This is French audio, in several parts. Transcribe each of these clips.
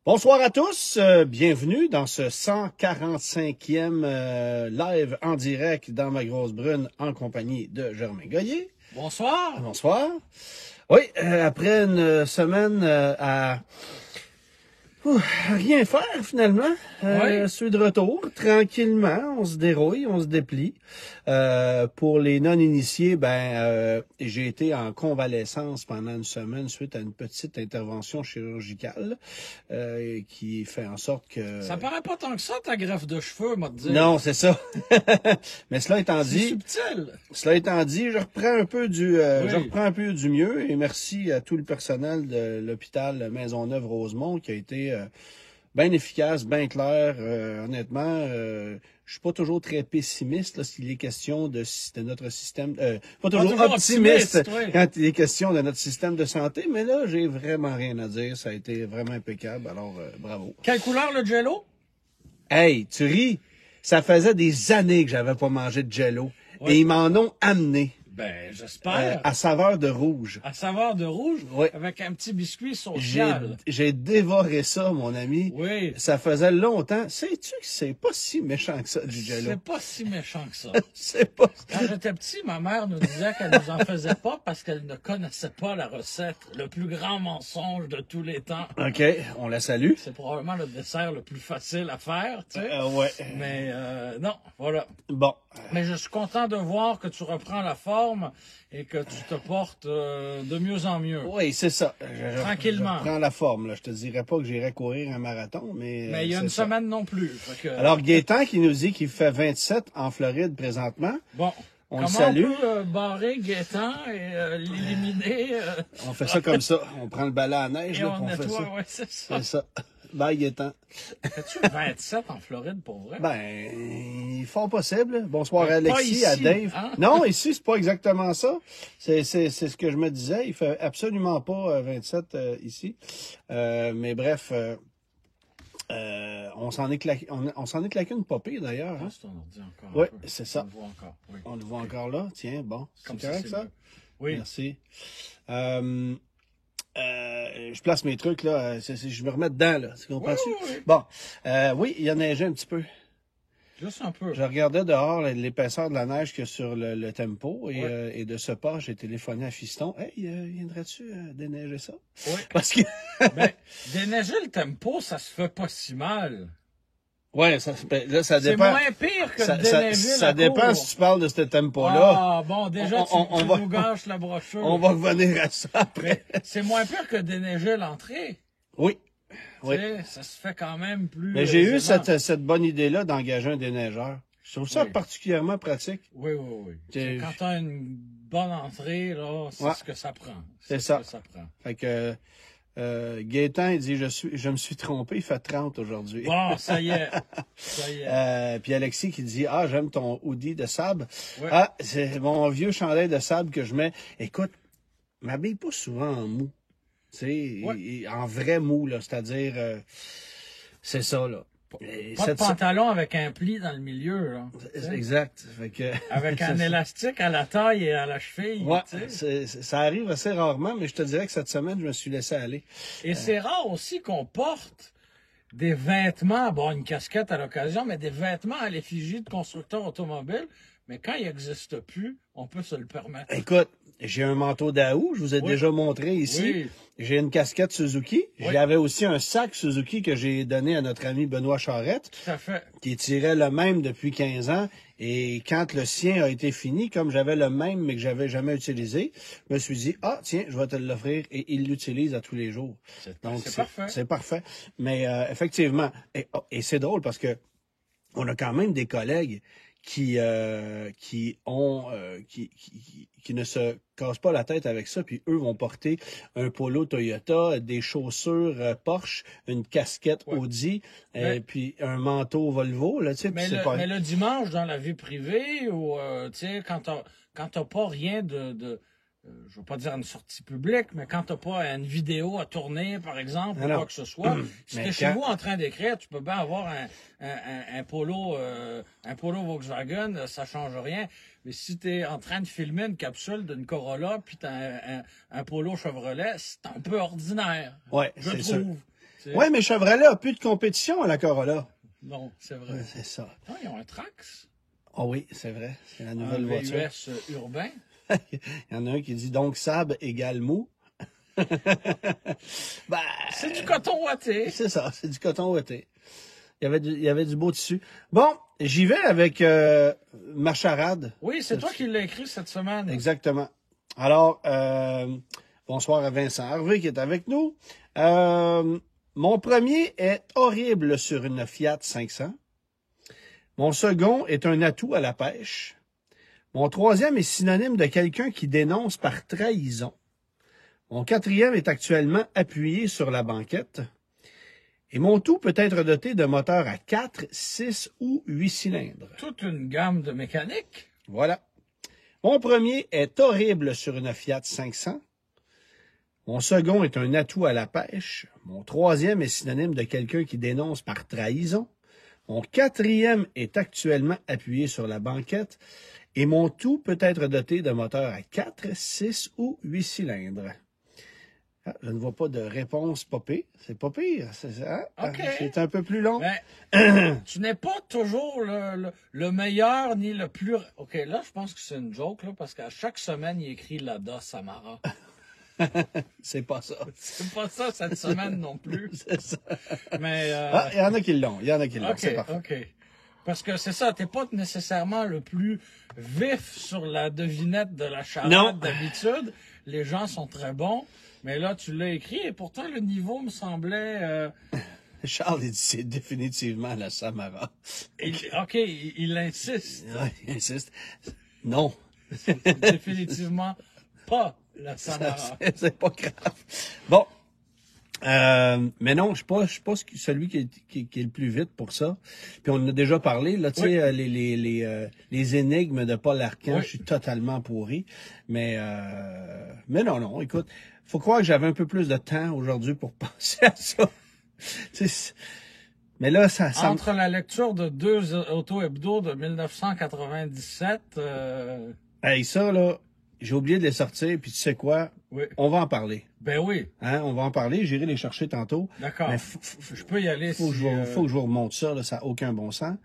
Bonsoir à tous, bienvenue dans ce 145e live en direct dans ma grosse brune en compagnie de Germain Goyer. Bonsoir. Bonsoir. Oui, après une semaine à rien faire finalement, Oui. je suis de retour, tranquillement, on se dérouille, on se déplie. Pour les non-initiés, j'ai été en convalescence pendant une semaine suite à une petite intervention chirurgicale qui fait en sorte que... Ça paraît pas tant que ça, ta greffe de cheveux, moi te dire. Non, c'est ça. Mais cela étant C'est dit, subtil. je reprends un peu Oui. je reprends un peu du mieux et merci à tout le personnel de l'hôpital Maisonneuve-Rosemont qui a été bien efficace, bien clair. Honnêtement, je suis pas toujours très pessimiste là, s'il est question de notre système, pas toujours optimiste oui. quand il est question de notre système de santé, mais là, j'ai vraiment rien à dire. Ça a été vraiment impeccable. Alors, bravo. Quelle couleur le jello? Hey, tu ris? Ça faisait des années que j'avais pas mangé de Jell-O. Oui. Et ils m'en ont amené. Ben, j'espère. À saveur de rouge. À saveur de rouge, Oui. avec un petit biscuit social. J'ai dévoré ça, mon ami. Oui. Ça faisait longtemps. Sais-tu que c'est pas si méchant que ça, du Jell-O? C'est pas si méchant que ça. C'est pas... Quand j'étais petit, ma mère nous disait qu'elle nous en faisait pas parce qu'elle ne connaissait pas la recette. Le plus grand mensonge de tous les temps. OK, on la salue. C'est probablement le dessert le plus facile à faire, tu sais. Ouais. Mais non, voilà. Bon. Mais je suis content de voir que tu reprends la forme et que tu te portes de mieux en mieux. Oui, c'est ça. Tranquillement. Je prends la forme, là. Je te dirais pas que j'irais courir un marathon, mais... Mais il y a une semaine non plus. Fait que, Alors, Gaétan qui nous dit qu'il fait 27 en Floride présentement. bon. On le Comment salue. on peut barrer Gaétan et l'éliminer? On fait ça comme ça. On prend le balai à neige, Et là, on puis on fait ça. nettoie, ouais, c'est ça. C'est ça. Bye, Gaétan. Fais-tu 27 en Floride pour vrai? Ben, fort possible. Bonsoir Mais à pas Alexis, ici, à Dave. hein? Non, ici, c'est pas exactement ça. C'est ce que je me disais. Il fait absolument pas 27 ici. Mais bref, on s'en est claqué, on s'en est claqué une popée d'ailleurs. Ah, Hein? c'est ton ordi encore. Oui, un peu. c'est ça. On le voit encore. Oui. On le voit encore là. Tiens, bon. C'est Comme correct, c'est ça? mieux. Oui. Merci. Je place mes trucs, là. Je me remets dedans, là. Tu comprends-tu? Oui, oui, oui. Bon. Oui, il y a neigé un petit peu. Juste un peu. Je regardais dehors l'épaisseur de la neige qu'il y a sur le tempo et, Ouais. et de ce pas, j'ai téléphoné à Fiston. Hey, viendrais-tu déneiger ça? Oui. Parce que... Ben, déneiger le tempo, ça se fait pas si mal. Ouais, là, ça C'est dépend. moins pire que Ça, de ça, déneiger ça la dépend cour. si tu parles de ce tempo-là. Ah, bon, déjà, tu va, nous gâches la brochure. on va revenir à ça après. Mais c'est moins pire que déneiger l'entrée. Oui. Tu Oui. sais, ça se fait quand même plus... Mais j'ai eu aisément. cette bonne idée-là d'engager un déneigeur. Je trouve ça Oui. particulièrement pratique. Oui, oui, oui. T'es- Quand tu as une bonne entrée, là, c'est Ouais. ce que ça prend. C'est ce ça. que ça prend. Fait que Gaétan, il dit je me suis trompé, il fait 30 aujourd'hui. Bon, ça y est. Ça y est. Puis Alexis qui dit ah, j'aime ton hoodie de sable. Ouais. Ah, c'est mon vieux chandail de sable que je mets. Écoute, je m'habille pas souvent en mou. Tu sais, Ouais. en vrai mou, là, c'est-à-dire c'est ça, là. Et Pas de pantalon avec un pli dans le milieu, là. Tu sais. Exact. Fait que, Avec un c'est ça. élastique à la taille et à la cheville. Ouais, tu sais. ça arrive assez rarement, mais je te dirais que cette semaine, je me suis laissé aller. Et c'est rare aussi qu'on porte des vêtements, bon, une casquette à l'occasion, mais des vêtements à l'effigie de constructeurs automobiles. Mais quand il n'existe plus, on peut se le permettre. Écoute, j'ai un manteau d'Aou, je vous ai Oui. déjà montré ici. Oui. J'ai une casquette Suzuki. Oui. J'avais aussi un sac Suzuki que j'ai donné à notre ami Benoît Charette, Tout à fait. qui tirait le même depuis 15 ans. Et quand le sien a été fini, comme j'avais le même, mais que j'avais jamais utilisé, je me suis dit, ah, tiens, je vais te l'offrir. Et il l'utilise à tous les jours. Donc, C'est parfait. C'est parfait. Mais effectivement, et c'est drôle parce que on a quand même des collègues qui ne se cassent pas la tête avec ça, puis eux vont porter un polo Toyota, des chaussures Porsche, une casquette Ouais. Audi, Mais- puis un manteau Volvo, là, tu sais, puis c'est pas... Mais le dimanche, dans la vie privée, ou, tu sais, quand t'as pas rien je veux pas dire une sortie publique, mais quand t'as pas une vidéo à tourner, par exemple, ou Non. quoi que ce soit, si Mais t'es chez quand- vous en train d'écrire, tu peux bien avoir un polo Volkswagen, ça change rien. Mais si t'es en train de filmer une capsule d'une Corolla, puis t'as un polo Chevrolet, c'est un peu ordinaire. Ouais, Je c'est sûr. trouve. sais. Ouais, mais Chevrolet a plus de compétition à la Corolla. Non, c'est vrai. C'est ça. Non, ils ont un Trax. Ah oui, c'est vrai. C'est la Un nouvelle voiture. VUS urbain. Il y en a un qui dit donc Sab égale mou. Ben, C'est du coton ouaté. c'est ça, c'est du coton ouaté. Il y avait du beau tissu. Bon, j'y vais avec ma charade. Oui, c'est toi qui l'as écrit cette semaine. Exactement. Alors, bonsoir à Vincent Harvey qui est avec nous. Mon premier est horrible sur une Fiat 500. Mon second est un atout à la pêche. Mon troisième est synonyme de quelqu'un qui dénonce par trahison. Mon quatrième est actuellement appuyé sur la banquette. Et mon tout peut être doté de moteurs à 4, 6 ou 8 cylindres. Toute une gamme de mécanique. Voilà. Mon premier est horrible sur une Fiat 500. Mon second est un atout à la pêche. Mon troisième est synonyme de quelqu'un qui dénonce par trahison. Mon quatrième est actuellement appuyé sur la banquette. Et mon tout peut être doté de moteurs à 4, 6 ou 8 cylindres. Ah, je ne vois pas de réponse pas pire. C'est pas pire. OK. C'est un peu plus long. Mais tu n'es pas toujours le meilleur ni le plus... OK, là, je pense que c'est une joke, là, parce qu'à chaque semaine, il écrit Lada Samara. C'est pas ça. C'est pas ça cette semaine non plus. C'est ça. Mais... Ah, il y en a qui l'ont. Il y en a qui l'ont. OK, C'est parfait. OK. Parce que c'est ça, t'es pas nécessairement le plus vif sur la devinette de la charade Non. d'habitude. Les gens sont très bons. Mais là, tu l'as écrit et pourtant, le niveau me semblait... Charles, il dit c'est définitivement la Samara. il insiste. Ouais, il insiste. Non. C'est définitivement pas la Samara. C'est pas grave. Bon. Mais non, je suis pas celui qui est le plus vite pour ça. Puis on en a déjà parlé, là, tu sais, les énigmes de Paul Arcand, Oui. je suis totalement pourri. Mais non, écoute, faut croire que j'avais un peu plus de temps aujourd'hui pour penser à ça. Tu sais, mais là, ça Entre la lecture de 2 auto-hebdo de 1997... Hey, ça, là, j'ai oublié de les sortir, puis tu sais quoi? Oui. On va en parler. Ben oui, Hein? On va en parler, j'irai les chercher tantôt. d'accord. Mais Je peux y aller faut que si... faut que je vous remonte ça, là, ça n'a aucun bon sens.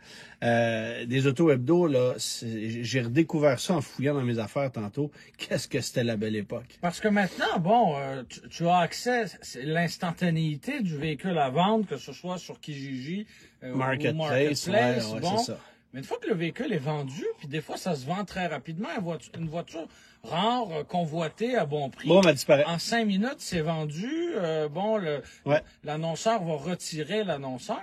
Des auto-hebdo, là, j'ai redécouvert ça en fouillant dans mes affaires tantôt. Qu'est-ce que c'était la belle époque? Parce que maintenant, bon, tu as accès, c'est l'instantanéité du véhicule à vendre, que ce soit sur Kijiji ou Marketplace, ouais, bon. c'est ça. Mais une fois que le véhicule est vendu, puis des fois ça se vend très rapidement, une voiture rare, convoitée à bon prix. Bon, elle disparaît. En 5 minutes, c'est vendu. Ouais. L'annonceur va retirer l'annonceur.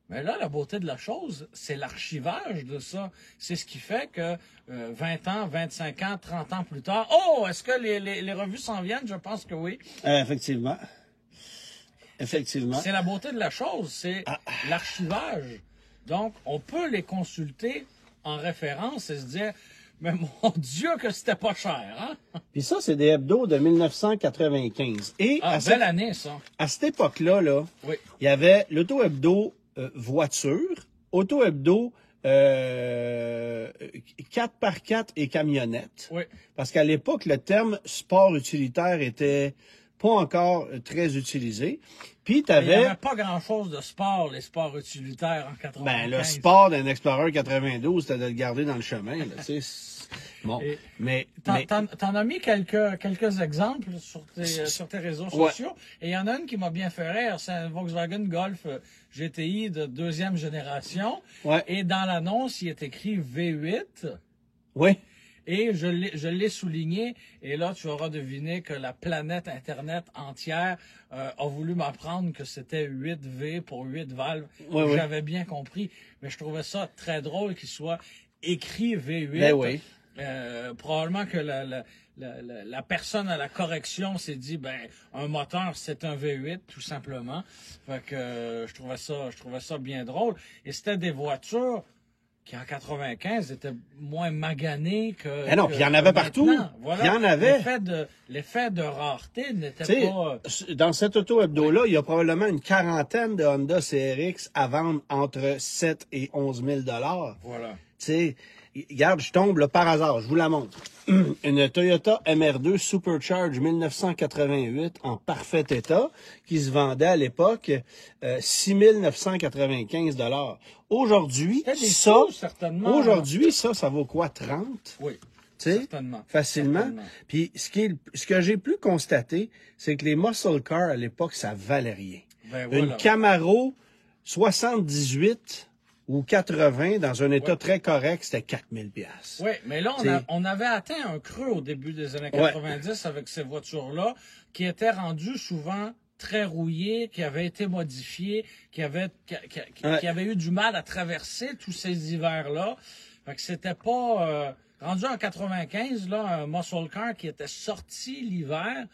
Mais là, la beauté de la chose, c'est l'archivage de ça. C'est ce qui fait que 20 ans, 25 ans, 30 ans plus tard, oh, est-ce que les revues s'en viennent? Je pense que oui. Effectivement. Effectivement. C'est la beauté de la chose, c'est l'archivage. Donc, on peut les consulter en référence et se dire, mais mon Dieu que c'était pas cher, hein? Puis ça, c'est des hebdos de 1995. Et Belle année, ça. à cette époque-là, là, Oui. il y avait l'auto-hebdo voiture, auto-hebdo 4x4 et camionnette. Oui. Parce qu'à l'époque, le terme sport utilitaire était pas encore très utilisé. Puis tu Il n'y avais avait pas grand-chose de sport, les sports utilitaires en 95. ben le sport d'un Explorer 92, c'était de le garder dans le chemin, là, tu sais. Bon, Et mais T'en as mis quelques exemples sur tes réseaux Ouais. sociaux. Et il y en a une qui m'a bien fait rire. C'est un Volkswagen Golf GTI de 2e génération. ouais, Et dans l'annonce, il est écrit V8. oui. Et je l'ai souligné. Et là, tu auras deviné que la planète Internet entière a voulu m'apprendre que c'était 8V pour 8 valves. Ouais, ouais. J'avais bien compris. Mais je trouvais ça très drôle qu'il soit écrit V8. Ben oui. Probablement que la personne à la correction s'est dit, ben, un moteur, c'est un V8, tout simplement. Fait que je trouvais ça bien drôle. Et c'était des voitures qui, en 95, étaient moins maganées que... Eh non, puis il y en avait partout. maintenant. Voilà. Il y en avait. L'effet de rareté n'était Tu sais, pas... dans cet auto-hebdo-là, il y a probablement une quarantaine de Honda CRX à vendre entre 7 et 11 000 $. Voilà. Tu sais, Regarde, je tombe là par hasard, je vous la montre. Une Toyota MR2 Supercharge 1988 en parfait état qui se vendait à l'époque 6 995 $. Aujourd'hui, ça vaut quoi, 30? Oui. Certainement. Facilement. Certainement. Puis ce que j'ai plus constaté, c'est que les muscle cars à l'époque, ça valait rien. Ben, voilà. Une Camaro 78 ou 80 dans un état très correct, c'était 4000 $. Oui, mais là, on avait atteint un creux au début des années 90 avec ces voitures-là qui étaient rendues souvent très rouillées, qui avaient été modifiées, qui avaient eu du mal à traverser tous ces hivers-là. Fait que c'était pas... rendu en 95, là, un muscle car qui était sorti l'hiver,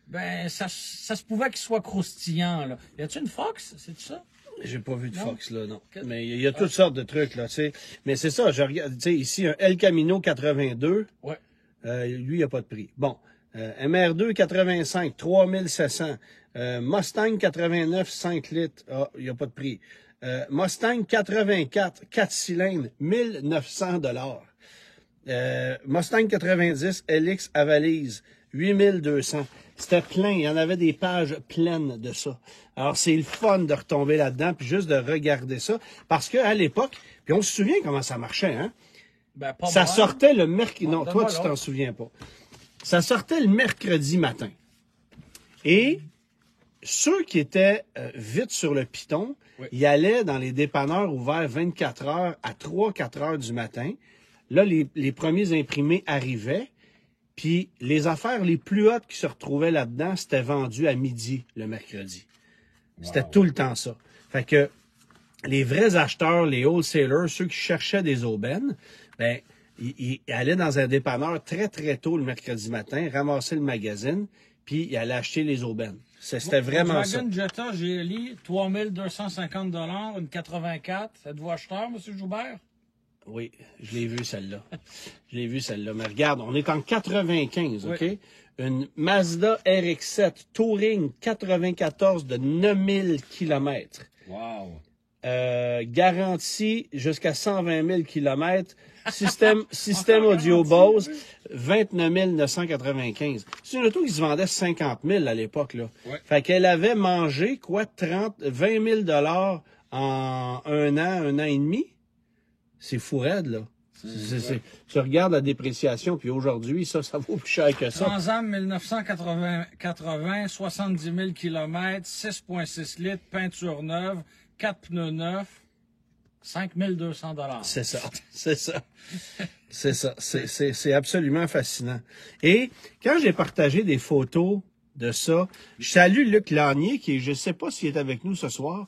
ben ça se pouvait qu'il soit croustillant, là. Y a-t-il une Fox, c'est ça? J'ai pas vu de Fox, là, non. Mais il y a toutes sortes de trucs, là, tu sais. Mais c'est ça, je regarde, tu sais, ici, un El Camino 82. Ouais. Lui, il n'y a pas de prix. Bon. MR2 85, 3700. Mustang 89, 5 litres. Ah, il n'y a pas de prix. Mustang 84, 4 cylindres, 1900 $. Mustang 90, LX à valise, 8200. C'était plein, il y en avait des pages pleines de ça. Alors, c'est le fun de retomber là-dedans, puis juste de regarder ça. Parce qu'à l'époque, puis on se souvient comment ça marchait, hein? Ben, ça sortait le mercredi... Non, toi, tu t'en souviens pas. Ça sortait le mercredi matin. Et ceux qui étaient vite sur le piton, ils allaient dans les dépanneurs ouverts 24 heures à 3-4 heures du matin. Là, les premiers imprimés arrivaient. Puis les affaires les plus hautes qui se retrouvaient là-dedans, c'était vendu à midi le mercredi. Wow. C'était tout le temps ça. Fait que les vrais acheteurs, les wholesalers, ceux qui cherchaient des aubaines, ben ils allaient dans un dépanneur très, très tôt le mercredi matin, ramasser le magazine, puis ils allaient acheter les aubaines. C'était vraiment ça. Volkswagen Jetta GLI, 3250 $, une 84. Êtes-vous acheteur, M. Joubert? Oui, je l'ai vu celle-là. Mais regarde, on est en 95, OK? Oui. Une Mazda RX-7 Touring 94 de 9000 km. Wow! Garantie jusqu'à 120 000 km. Système audio Bose, 29 995. C'est une auto qui se vendait 50 000 à l'époque, là. Ouais. Fait qu'elle avait mangé, quoi, 20 000 $ en un an et demi. C'est fou raide, là. Tu regardes la dépréciation, puis aujourd'hui, ça vaut plus cher que ça. Transam 1980, 70 000 km, 6,6 litres, peinture neuve, 4 pneus neufs, 5 200 $. C'est ça. C'est absolument fascinant. Et quand j'ai partagé des photos de ça, je salue Luc Lanier, qui, je sais pas s'il est avec nous ce soir,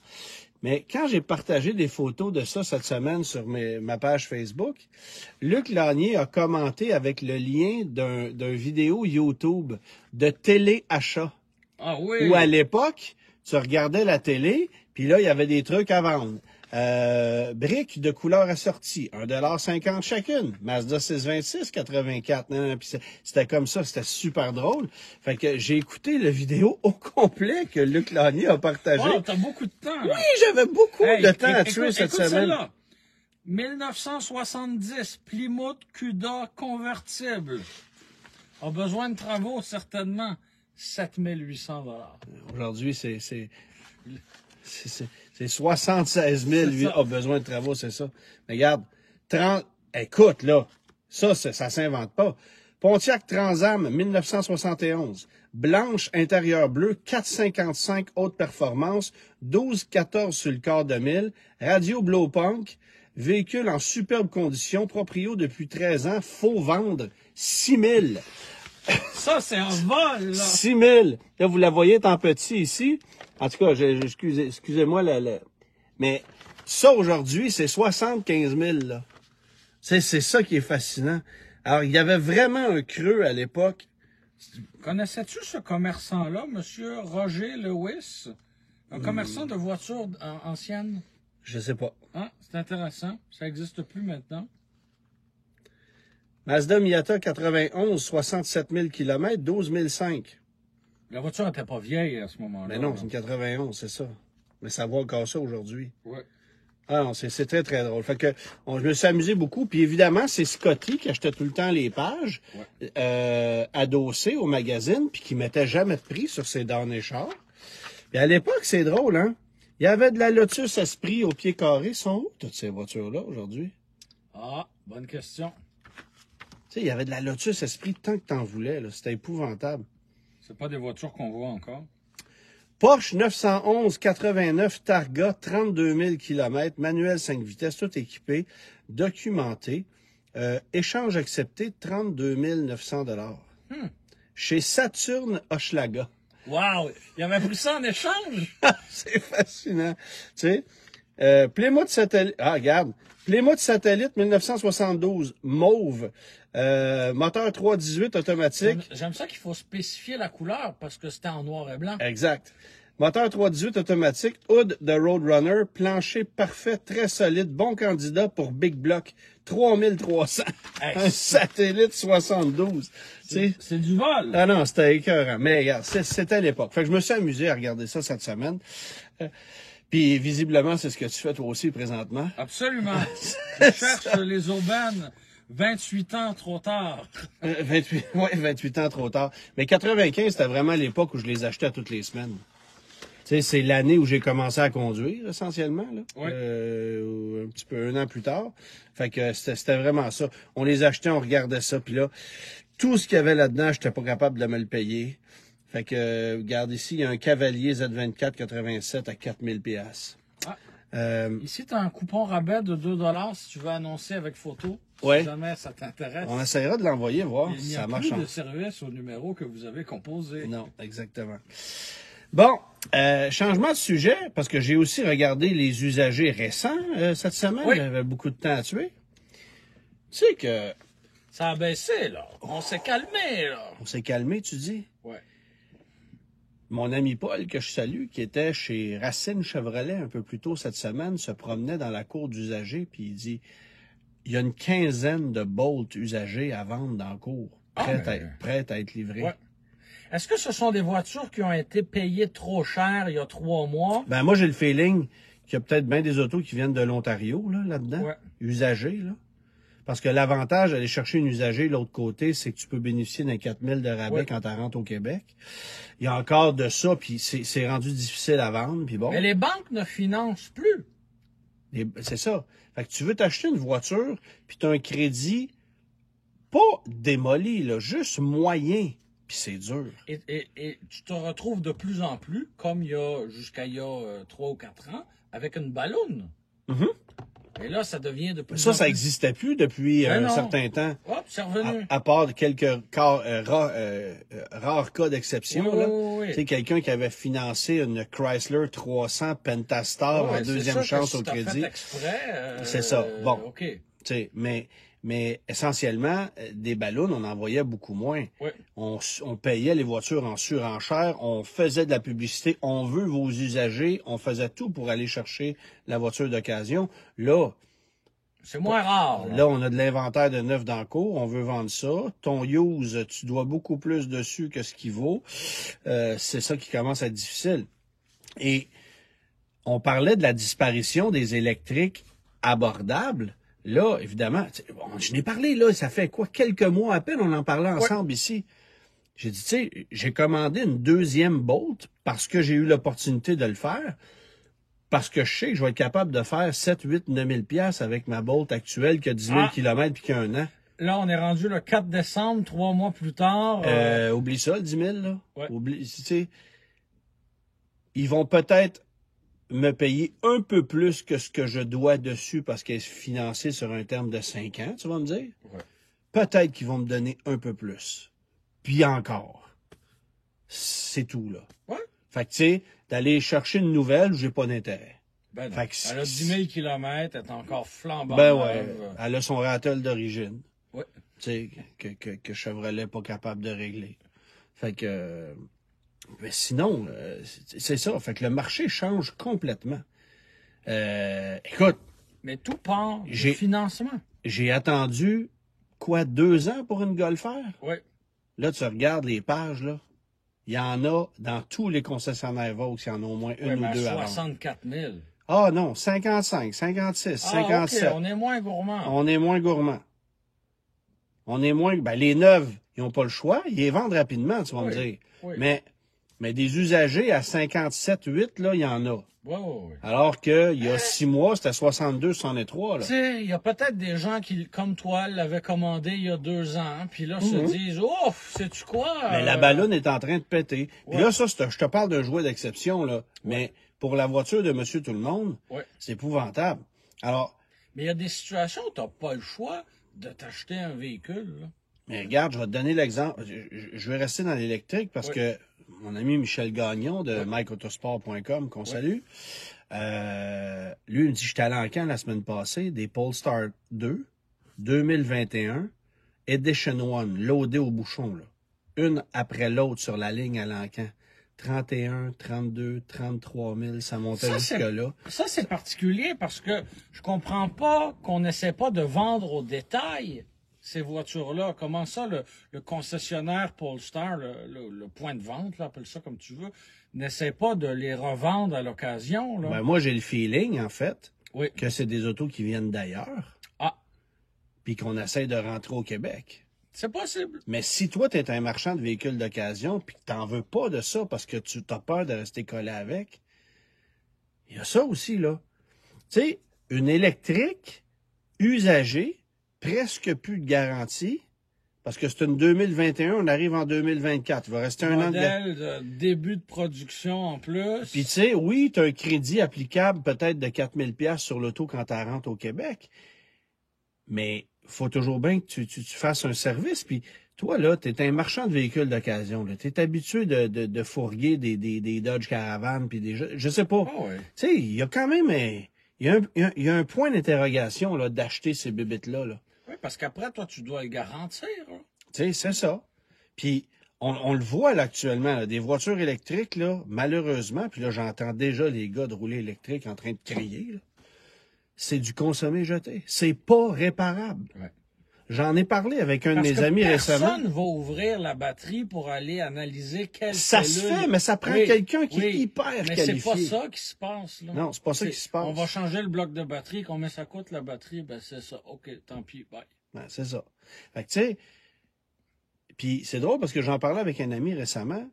mais quand j'ai partagé des photos de ça cette semaine sur ma page Facebook, Luc Lanier a commenté avec le lien d'un vidéo YouTube de téléachat. Ah oui! Où à l'époque, tu regardais la télé, puis là, il y avait des trucs à vendre. Briques de couleur assortie, 1,50 $ chacune. Mazda 626, 84. Puis c'était comme ça, c'était super drôle. Fait que j'ai écouté la vidéo au complet que Luc Lanier a partagé. Oh, t'as beaucoup de temps. Là. Oui, j'avais beaucoup de temps à tuer cette semaine. Celle-là. 1970, Plymouth Cuda convertible. A besoin de travaux, certainement. 7 800 $. Aujourd'hui, c'est 76 000, lui, a besoin de travaux, c'est ça. Mais regarde, écoute, là, ça s'invente pas. Pontiac Transam, 1971. Blanche, intérieur bleu, 455 haute performance, 12-14 sur le quart de mille, radio Blowpunk, véhicule en superbe condition, proprio depuis 13 ans, faut vendre 6 000. Ça, c'est un vol, là. 6 000. Là, vous la voyez, est en petit ici. En tout cas, excusez-moi, mais ça, aujourd'hui, c'est 75 000, là. C'est ça qui est fascinant. Alors, il y avait vraiment un creux à l'époque. Connaissais-tu ce commerçant-là, Monsieur Roger Lewis? Un commerçant de voitures anciennes? Je sais pas. Ah, c'est intéressant. Ça n'existe plus maintenant. Mazda Miata 91, 67 000 km, 12 500. La voiture n'était pas vieille à ce moment-là. Mais non, c'est une 91, c'est ça. Mais ça vaut encore ça aujourd'hui. Oui. Ah non, c'est très, très drôle. Fait que je me suis amusé beaucoup. Puis évidemment, c'est Scotty qui achetait tout le temps les pages adossées au magazine, puis qui mettait jamais de prix sur ses derniers chars. Puis à l'époque, c'est drôle, hein? Il y avait de la Lotus Esprit au pied carré. Ils sont où, toutes ces voitures-là, aujourd'hui? Ah, bonne question. Tu sais, il y avait de la Lotus Esprit tant que t'en voulais, là. C'était épouvantable. C'est pas des voitures qu'on voit encore. Porsche 911 89 Targa, 32 000 km, manuel 5 vitesses, tout équipé, documenté. Échange accepté, 32 900 $. Chez Saturn Hochelaga. Wow! Il avait pris ça en échange? C'est fascinant. Tu sais, Plymouth Satellite. Ah, regarde. Plymouth Satellite 1972, mauve. Moteur 318 automatique. J'aime ça qu'il faut spécifier la couleur parce que c'était en noir et blanc. Exact. Moteur 318 automatique, hood de Roadrunner, plancher parfait, très solide, bon candidat pour Big Block, 3300. Un Satellite 72. C'est du vol. Ah non, c'était écœurant. Mais regarde, c'était à l'époque. Fait que je me suis amusé à regarder ça cette semaine. Puis visiblement, c'est ce que tu fais toi aussi présentement. Absolument. Je cherche les aubaines. 28 ans trop tard. 28 ans trop tard. Mais 95, c'était vraiment l'époque où je les achetais toutes les semaines. Tu sais, c'est l'année où j'ai commencé à conduire, essentiellement, là. Oui. Un petit peu, un an plus tard. Fait que c'était vraiment ça. On les achetait, on regardait ça, puis là, tout ce qu'il y avait là-dedans, j'étais pas capable de me le payer. Fait que, regarde ici, il y a un Cavalier Z24 87 à 4000 $. Ici, tu as un coupon rabais de 2 $ si tu veux annoncer avec photo. Ouais. Si jamais ça t'intéresse. On essaiera de l'envoyer, voir Il si n'y ça a marche. plus de service au numéro que vous avez composé. Non, exactement. Bon, changement de sujet, parce que j'ai aussi regardé les usagers récents cette semaine. Oui. J'avais beaucoup de temps à tuer. Tu sais que Ça a baissé, là. On s'est calmé, là. on s'est calmé, tu dis. Ouais. Mon ami Paul, que je salue, qui était chez Racine Chevrolet un peu plus tôt cette semaine, se promenait dans la cour d'usagers, puis il dit, il y a une quinzaine de Bolt usagés à vendre dans la cour, prêtes à être livrés. Ouais. Est-ce que ce sont des voitures qui ont été payées trop cher il y a 3 mois? Ben moi, j'ai le feeling qu'il y a peut-être bien des autos qui viennent de l'Ontario, là-dedans, Ouais. usagés, là. Parce que l'avantage d'aller chercher une usagée de l'autre côté, c'est que tu peux bénéficier d'un 4000 de rabais Ouais. quand tu rentres au Québec. Il y a encore de ça, puis c'est rendu difficile à vendre, puis bon. Mais les banques ne financent plus. C'est ça. Fait que tu veux t'acheter une voiture, puis tu as un crédit pas démoli, là, juste moyen, puis c'est dur. Et tu te retrouves de plus en plus, comme jusqu'à il y a 3 ou 4 ans, avec une balloune. Mhm. Et là, ça devient de plus en Ça plus... n'existait plus depuis Ben un non. certain temps. Hop, c'est revenu. À part quelques rares cas d'exception. Oui, là. oui, oui. Tu sais, quelqu'un qui avait financé une Chrysler 300 Pentastar Ouais, en c'est deuxième sûr que chance si au t'as crédit. fait exprès, C'est ça. Bon. OK. Tu sais, mais essentiellement, des ballons, on en voyait beaucoup moins. Oui. On payait les voitures en surenchère, on faisait de la publicité, on veut vos usagers, on faisait tout pour aller chercher la voiture d'occasion. Là, C'est moins rare. Là, on a de l'inventaire de neuf dans le cours, on veut vendre ça. Ton use, tu dois beaucoup plus dessus que ce qu'il vaut. C'est ça qui commence à être difficile. Et on parlait de la disparition des électriques abordables. Là, évidemment, je n'ai parlé, là, ça fait quoi, quelques mois à peine, on en parlait ensemble ici. J'ai dit, tu sais, j'ai commandé une deuxième Bolt parce que j'ai eu l'opportunité de le faire. Parce que je sais que je vais être capable de faire 7, 8, 9 000 $ avec ma Bolt actuelle qui a 10 000 km puis qui a un an. Là, on est rendu le 4 décembre, 3 mois plus tard. Oublie ça, le 10 000, là. Ouais. Oublie, tu sais, ils vont peut-être me payer un peu plus que ce que je dois dessus parce qu'elle est financée sur un terme de 5 ans, tu vas me dire? Ouais. Peut-être qu'ils vont me donner un peu plus. Puis encore. C'est tout, là. Ouais. Fait que, tu sais, d'aller chercher une nouvelle, j'ai pas d'intérêt. Ben non. Fait que Elle a 10 000 km, elle est encore flambant. Ben ouais, elle a son rattle d'origine. Ouais. Tu sais, que Chevrolet n'est pas capable de régler. Fait que... mais sinon, c'est ça. Fait que le marché change complètement. Écoute, Mais tout part du J'ai- financement. j'ai attendu, quoi, 2 ans pour une Golf R? Oui. Là, tu regardes les pages, là. Il y en a dans tous les concessionnaires Vaux, il y en a au moins une Ouais, mais ou à deux à vendre. 64 000. Ah non, 55, 56, Ah, 57. OK, on est moins gourmand. On est moins gourmand. On est moins... Ben, les neuves, ils n'ont pas le choix. Ils les vendent rapidement, tu vas me Oui, dire. oui. Mais des usagers à 57, 8, là, il y en a. Oui, oui, oui. Alors qu'il y a 6 mois, c'était 62, 63, Tu là. sais, il y a peut-être des gens qui, comme toi, l'avaient commandé il y a 2 ans, puis là, se disent, oh, sais-tu quoi? Mais la ballonne est en train de péter. Puis Ouais. là, ça, je te parle d'un jouet d'exception, là. Mais pour la voiture de Monsieur Tout-le-Monde, Ouais. c'est épouvantable. Alors, Mais il y a des situations où tu n'as pas le choix de t'acheter un véhicule, là. mais regarde, je vais te donner l'exemple. Je vais rester dans l'électrique parce que mon ami Michel Gagnon de MikeAutosport.com, qu'on salue, lui, il me dit, j'étais allé en Cannes la semaine passée, des Polestar 2, 2021, Edition 1, loadé au bouchon, là. Une après l'autre sur la ligne à l'encan. 31, 32, 33 000, ça montait jusque-là. Ça, c'est particulier parce que je comprends pas qu'on n'essaie pas de vendre au détail ces voitures-là. Comment ça, le concessionnaire Polestar, le point de vente, là, appelle ça comme tu veux, n'essaie pas de les revendre à l'occasion, là? Ben, moi, j'ai le feeling, en fait, Oui. que c'est des autos qui viennent d'ailleurs, Ah, puis qu'on essaie de rentrer au Québec. c'est possible. Mais si toi, tu es un marchand de véhicules d'occasion, puis que t'en veux pas de ça parce que tu as peur de rester collé avec, il y a ça aussi, là. Tu sais, une électrique usagée, presque plus de garantie, parce que c'est une 2021, on arrive en 2024. Il va rester un an de garantie. Modèle de début de production en plus. Puis tu sais, oui, tu as un crédit applicable peut-être de 4 000 $ sur l'auto quand tu rentres au Québec, mais faut toujours bien que tu fasses un service. Puis toi, là, tu es un marchand de véhicules d'occasion. Tu es habitué de fourguer des Dodge Caravan, puis des... Je sais pas. Ah ouais. Tu sais, il y a quand même il y a un point d'interrogation là d'acheter ces bébites-là. Là. Oui, parce qu'après, toi, tu dois le garantir, hein. Tu sais, c'est ça. Puis, on le voit là, actuellement, là, des voitures électriques, là, malheureusement, puis là, j'entends déjà les gars de rouler électrique en train de crier, là. C'est du consommé jeté. C'est pas réparable. Ouais. J'en ai parlé avec un Parce de mes que amis récemment. personne va ouvrir la batterie pour aller analyser quelle Ça se cellule... fait, mais ça prend Oui, quelqu'un qui est oui, hyper mais qualifié. c'est pas ça qui se passe, là. Non, c'est pas ça qui se passe. On va changer le bloc de batterie. Combien ça coûte, la batterie? Ben, c'est ça. OK, tant pis, bye. Ben, c'est ça. Fait que, tu sais, puis c'est drôle parce que j'en parlais avec un ami récemment.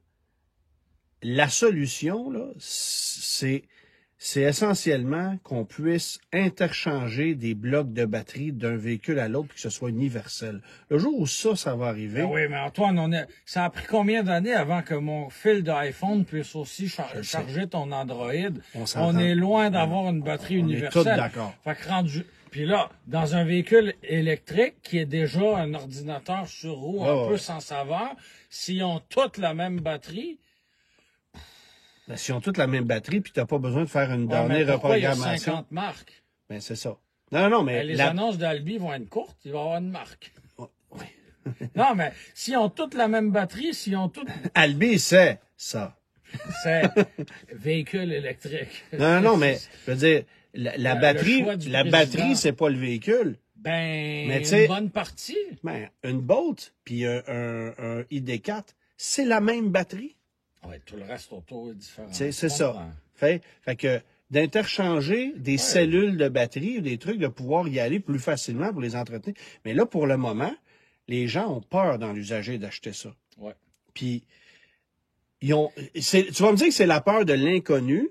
La solution, là, c'est essentiellement qu'on puisse interchanger des blocs de batterie d'un véhicule à l'autre, puis que ce soit universel. Le jour où ça va arriver... Ben oui, mais Antoine, ça a pris combien d'années avant que mon fil d'iPhone puisse aussi charger ton Android? On est loin d'avoir une batterie universelle. On est tous d'accord. Fait que rendu... Puis là, dans un véhicule électrique qui est déjà un ordinateur sur roue un peu sans saveur, s'ils ont toutes la même batterie... Ben, s'ils ont toutes la même batterie, puis tu n'as pas besoin de faire une dernière pourquoi il y a reprogrammation. 50 marques? Ben, c'est ça. Non, mais... Les annonces d'Albi vont être courtes, il va y avoir une marque. Oui. Non, mais s'ils ont toutes la même batterie, s'ils ont toutes... Albi, c'est ça. C'est véhicule électrique. Non, mais je veux dire, la batterie, la batterie, c'est pas le véhicule. Ben, mais une bonne partie. Ben, une Bolt, puis un ID4, c'est la même batterie. Oui, tout le reste autour est différent. C'est ça. Fait que d'interchanger des cellules de batterie ou des trucs, de pouvoir y aller plus facilement pour les entretenir. Mais là, pour le moment, les gens ont peur dans l'usager d'acheter ça. Ouais. Puis, tu vas me dire que c'est la peur de l'inconnu,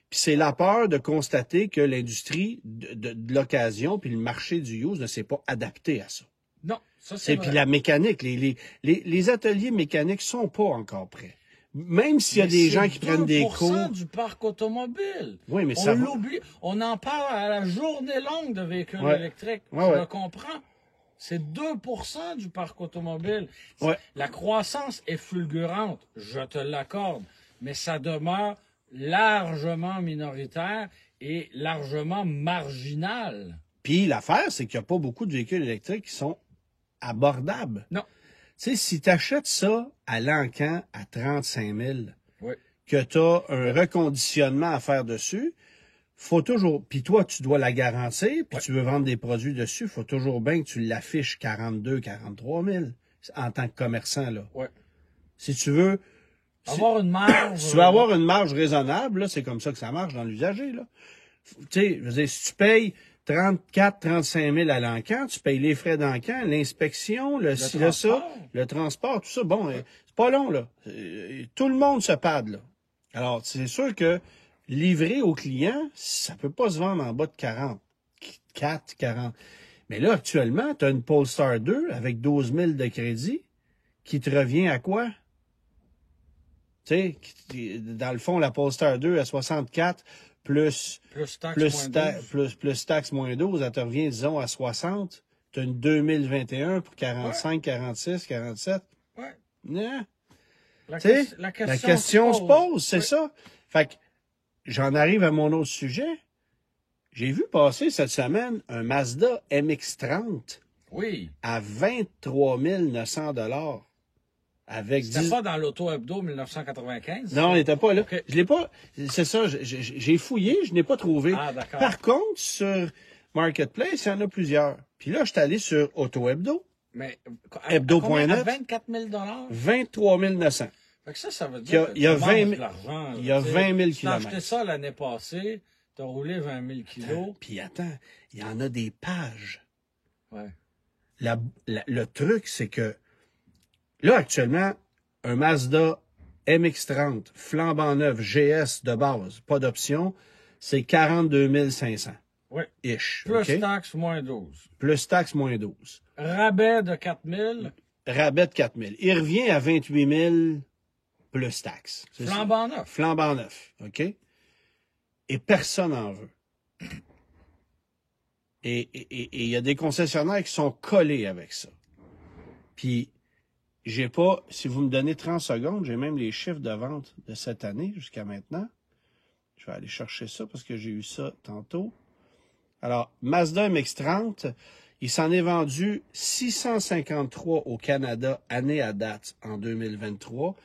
puis c'est la peur de constater que l'industrie de l'occasion puis le marché du use ne s'est pas adapté à ça. Non, ça c'est vrai. Puis la mécanique, les ateliers mécaniques sont pas encore prêts. Même s'il y a des gens qui prennent des cours. C'est 2% du parc automobile. Oui, mais on l'oublie. On en parle à la journée longue de véhicules électriques. Tu le comprends? C'est 2% du parc automobile. Ouais. La croissance est fulgurante, je te l'accorde, mais ça demeure largement minoritaire et largement marginal. Puis l'affaire, c'est qu'il n'y a pas beaucoup de véhicules électriques qui sont abordables. Non. Tu sais, si tu achètes ça à l'encan à 35 000, oui, que tu as un reconditionnement à faire dessus, faut toujours... Puis toi, tu dois la garantir, puis tu veux vendre des produits dessus, faut toujours bien que tu l'affiches 42 43 000 en tant que commerçant, là. Oui. Si tu veux... Avoir une marge... Si tu veux avoir une marge raisonnable, là, c'est comme ça que ça marche dans l'usager, là. Tu sais, je veux dire, si tu payes 34-35 000 à l'encan, tu payes les frais d'encan, l'inspection, le ci, le ça, le transport, tout ça. Bon, c'est pas long, là. Tout le monde se pad, là. Alors, c'est sûr que livrer au client, ça peut pas se vendre en bas de 40. 40. Mais là, actuellement, tu as une Polestar 2 avec 12 000 de crédit qui te revient à quoi? Tu sais, dans le fond, la Polestar 2 à 64 plus taxe moins 12, elle te revient, disons, à 60. Tu as une 2021 pour 45, 46, 47. Ouais. Non. La question se pose, c'est oui. ça. Fait que j'en arrive à mon autre sujet. J'ai vu passer cette semaine un Mazda MX-30 oui. à 23 900 $. Avec C'était pas dans l'Auto Hebdo 1995? Non, il n'était pas là. Okay. Je l'ai pas. C'est ça, j'ai fouillé, je n'ai pas trouvé. Ah, d'accord. Par contre, sur Marketplace, il y en a plusieurs. Puis là, je suis allé sur Auto Hebdo. Mais Hebdo.net. 24 000 23 900. Fait que ça veut dire il y a 20 000, de l'argent. il y a 20 000 Tu as kilomètres. acheté ça l'année passée, tu as roulé 20 000 kilos. Puis attends, il y en a des pages. Ouais. Le truc, c'est que là, actuellement, un Mazda MX-30, flambant neuf, GS de base, pas d'option, c'est 42 500. Oui. Ish. Plus okay? taxe, moins 12. Plus taxe, moins 12. Rabais de 4 000. Rabais de 4 000. Il revient à 28 000 plus taxe. Flambant neuf. Flambant neuf, OK? Et personne n'en veut. Et il y a des concessionnaires qui sont collés avec ça. Puis, j'ai pas, si vous me donnez 30 secondes, j'ai même les chiffres de vente de cette année jusqu'à maintenant. Je vais aller chercher ça parce que j'ai eu ça tantôt. Alors, Mazda MX-30, il s'en est vendu 653 au Canada, année à date, en 2023,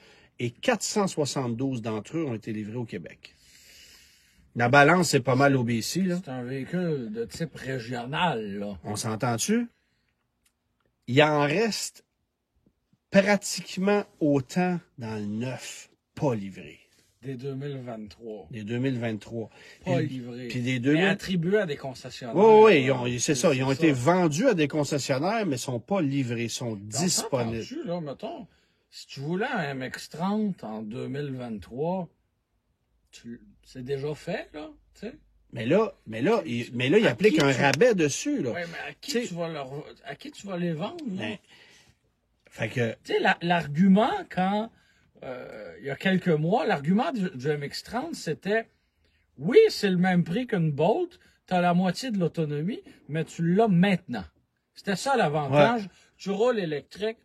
et 472 d'entre eux ont été livrés au Québec. La balance, c'est pas mal au BC, là. C'est un véhicule de type régional, là. On s'entend-tu? Il en reste pratiquement autant dans le neuf, pas livré. Des 2023. Des 2023. Pas livré. Puis des Mais attribués à des concessionnaires. Oui, c'est ça. Ils ont été vendus à des concessionnaires, mais ne sont pas livrés, ils sont disponibles. Là, mettons, si tu voulais un MX-30 en 2023, c'est déjà fait, là, tu sais? Mais là, il applique un rabais dessus, là. Oui, mais à qui tu vas les vendre, là? Ben, fait que... Tu sais, l'argument, quand, il y a quelques mois, l'argument du MX-30, c'était, oui, c'est le même prix qu'une Bolt, tu as la moitié de l'autonomie, mais tu l'as maintenant. C'était ça l'avantage. Ouais. Tu roules électrique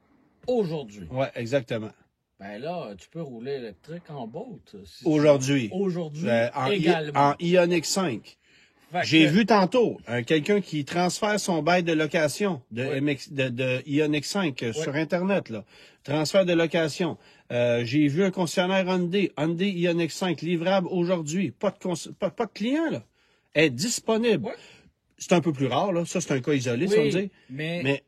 aujourd'hui. Oui, exactement. Ben là, tu peux rouler électrique en Bolt. Si aujourd'hui. Aujourd'hui, également. En Ioniq 5. J'ai vu tantôt quelqu'un qui transfère son bail de location de Ioniq 5 sur Internet, là. Transfert de location. J'ai vu un concessionnaire Hyundai Ioniq 5 livrable aujourd'hui. Pas de client, là. Est disponible. Ouais. C'est un peu plus rare, là. Ça, c'est un cas isolé, si on dit. Mais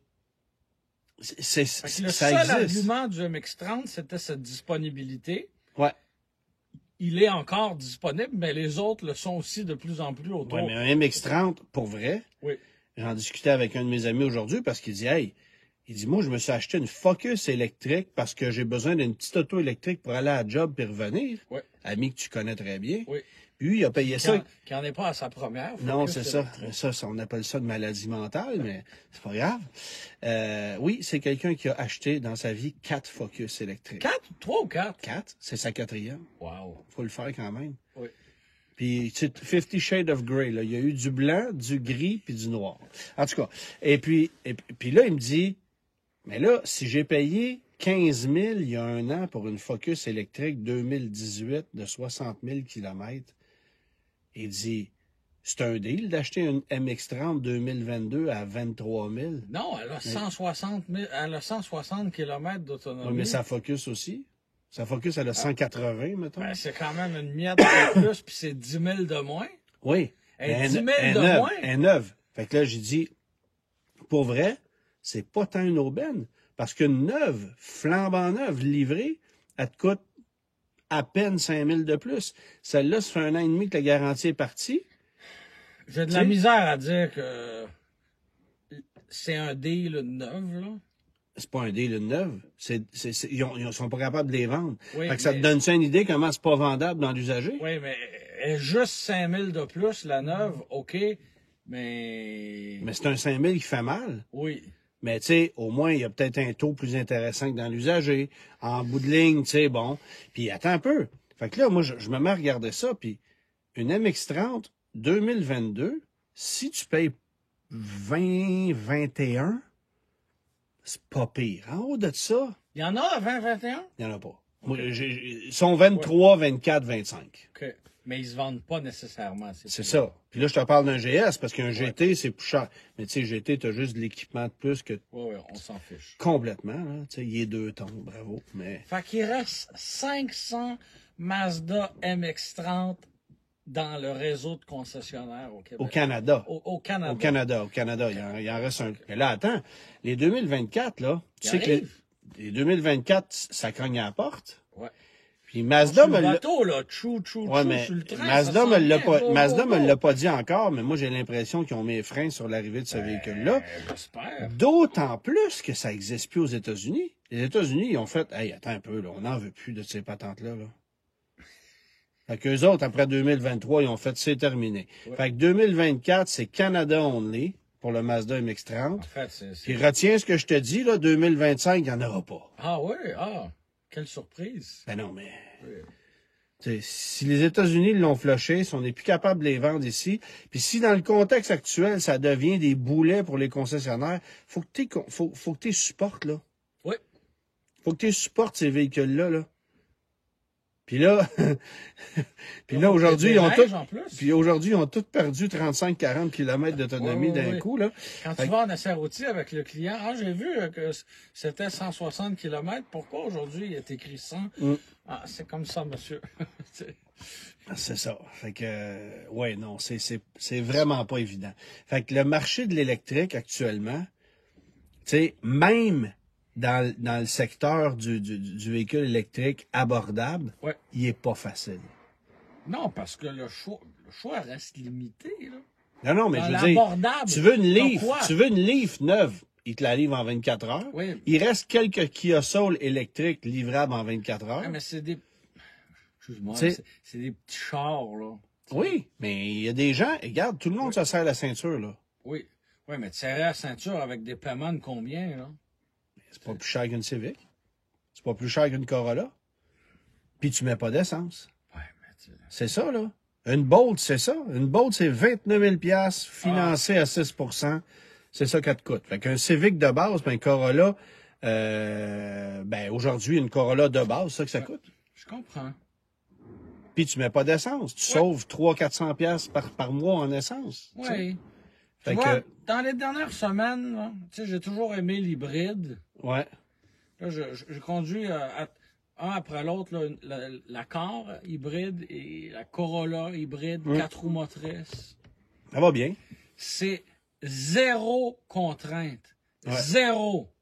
ça le existe. seul argument du MX-30, c'était cette disponibilité. Ouais. Il est encore disponible, mais les autres le sont aussi de plus en plus autour. Oui, mais un MX-30, pour vrai, j'en discutais avec un de mes amis aujourd'hui parce qu'il dit, hey, moi, je me suis acheté une Focus électrique parce que j'ai besoin d'une petite auto électrique pour aller à la job puis revenir. Oui. Ami que tu connais très bien. Oui. Puis, il a payé ça. Qui n'en est pas à sa première. Non, c'est ça. Ça. On appelle ça de maladie mentale, mais c'est pas grave. Oui, c'est quelqu'un qui a acheté dans sa vie 4 Focus électriques. 4? 3 ou 4? 4. C'est sa 4e. Wow. Faut le faire quand même. Oui. Puis, tu sais, 50 Shades of Grey, là. Il y a eu du blanc, du gris, puis du noir. En tout cas. Et puis là, il me dit, mais là, si j'ai payé 15 000 il y a un an pour une Focus électrique 2018 de 60 000 km, il dit, c'est un deal d'acheter une MX-30 2022 à 23 000. Non, elle a 160 km d'autonomie. Oui, mais sa Focus aussi. Sa Focus, elle a 180, mettons. Ben, c'est quand même une miette de plus, puis c'est 10 000 de moins. Oui. Et 10 000 de moins. Elle est neuve. Fait que là, j'ai dit, pour vrai, c'est pas tant une aubaine. Parce qu'une neuve, flambant neuve, livrée, elle te coûte à peine 5 000 de plus. Celle-là, ça fait 1 an et demi que la garantie est partie. J'ai de la misère à dire que c'est un deal neuf, là. C'est pas un deal neuf. Ils sont pas capables de les vendre. Oui, Fait que ça te donne-tu une idée comment c'est pas vendable dans l'usager? Oui, mais juste 5 000 de plus, la neuve, OK, mais... Mais c'est un 5 000 qui fait mal. Oui. Mais tu sais, au moins, il y a peut-être un taux plus intéressant que dans l'usager. En bout de ligne, tu sais, bon. Puis attends un peu. Fait que là, moi, je me mets à regarder ça, puis une MX-30 2022, si tu payes 20, 21, c'est pas pire. En haut de ça, Il y en a à 2021? il n'y en a pas. Moi, ils sont 23, 24, 25. OK. Mais ils se vendent pas nécessairement. C'est ça. Puis là, je te parle d'un GS, parce qu'un GT, c'est plus cher. Mais tu sais, GT, t'as juste de l'équipement de plus que... Oui, on s'en fiche. Complètement, là. Tu sais, il est 2 tonnes, bravo. Mais... Fait qu'il reste 500 Mazda MX-30 dans le réseau de concessionnaires au Québec. Au Canada. Au Canada. Au Canada. Il en reste un. Mais là, attends. Les 2024, là. Tu sais que les 2024, ça cogne à la porte. Ouais. Puis Mazda me l'a. Bateau, là. Chou, Ouais, mais sur le train, Mazda me l'a pas dit encore, mais moi, j'ai l'impression qu'ils ont mis les freins sur l'arrivée de ce véhicule-là. J'espère. D'autant plus que ça n'existe plus aux États-Unis. Les États-Unis, ils ont fait, hey, attends un peu, là. On n'en veut plus de ces patentes-là, là. Fait qu'eux autres, après 2023, ils ont fait, c'est terminé. Ouais. Fait que 2024, c'est Canada only pour le Mazda MX-30. En fait, Puis retiens ce que je te dis, là, 2025, il n'y en aura pas. Ah oui? Ah, quelle surprise. Ben non, mais... Oui. Si les États-Unis l'ont flushé, si on n'est plus capable de les vendre ici, puis si dans le contexte actuel, ça devient des boulets pour les concessionnaires, faut que tu supportes, là. Oui. Faut que tu supportes ces véhicules-là, là. Puis là, aujourd'hui, ils ont tous perdu 35-40 km d'autonomie d'un coup, là. Quand tu vas en essai routier avec le client, j'ai vu que c'était 160 km. Pourquoi aujourd'hui il est écrit 100? Ah, c'est comme ça, monsieur. C'est ça. Fait que, ouais, non, c'est vraiment pas évident. Fait que le marché de l'électrique actuellement, tu sais, même dans le secteur du véhicule électrique abordable, il est pas facile. Non, parce que le choix reste limité, là. Non, mais je veux dire, tu veux une Leaf neuve, il te la livre en 24 heures. Oui. Il reste quelques Kia Soul électriques livrables en 24 heures. Oui, mais c'est des... Excuse-moi, c'est des petits chars, là. Oui, mais il y a des gens, regarde, tout le monde se serre la ceinture, là. Oui. Oui, mais tu serrais la ceinture avec des paiements de combien, là? C'est pas plus cher qu'une Civic. C'est pas plus cher qu'une Corolla. Puis tu mets pas d'essence. Ouais, mais c'est ça, là. Une Bolt, c'est ça. Une Bolt, c'est 29 000 $ financé à 6 %. C'est ça qu'elle te coûte. Fait qu'un Civic de base, ben, un Corolla, aujourd'hui, une Corolla de base, c'est ça que ça coûte. Je comprends. Puis tu mets pas d'essence. Tu sauves 300-400 $ par mois en essence. Oui. Tu vois, dans les dernières semaines, j'ai toujours aimé l'hybride. Ouais. Là, je conduis un après l'autre la Car hybride et la Corolla hybride, 4 roues motrices. Ça va bien. C'est zéro contrainte. Ouais. Zéro.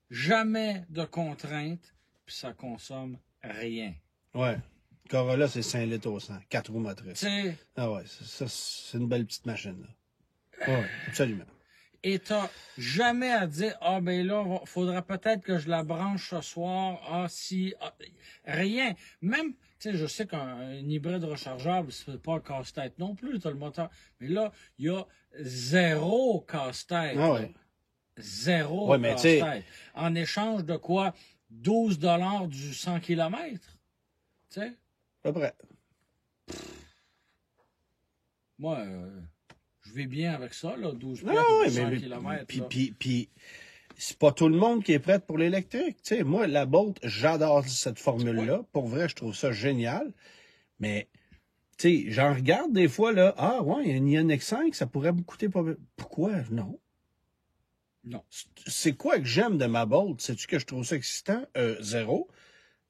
Jamais de contrainte. Puis ça consomme rien. Ouais. Corolla, c'est 5 litres au 100. 4 roues motrices. Ah ouais, ça, c'est une belle petite machine, là. Oui, absolument. Et t'as jamais à dire, ah ben là, faudra peut-être que je la branche ce soir, rien. Même, tu sais, je sais qu'un hybride rechargeable, c'est pas un casse-tête non plus, t'as le moteur. Mais là, il y a zéro casse-tête. Ah ouais. Zéro casse-tête. En échange de quoi? 12 $ du 100 km. Tu sais? À peu près. Moi, je vais bien avec ça, là, 12 km. Puis, c'est pas tout le monde qui est prêt pour l'électrique. Tu sais, moi, la Bolt, j'adore cette formule-là. Pour vrai, je trouve ça génial. Mais, tu sais, j'en regarde des fois, là. Ah, ouais, il y a une Ioniq 5, ça pourrait me coûter pas... Pourquoi? Non. Non. C'est quoi que j'aime de ma Bolt? Sais-tu que je trouve ça excitant? Zéro.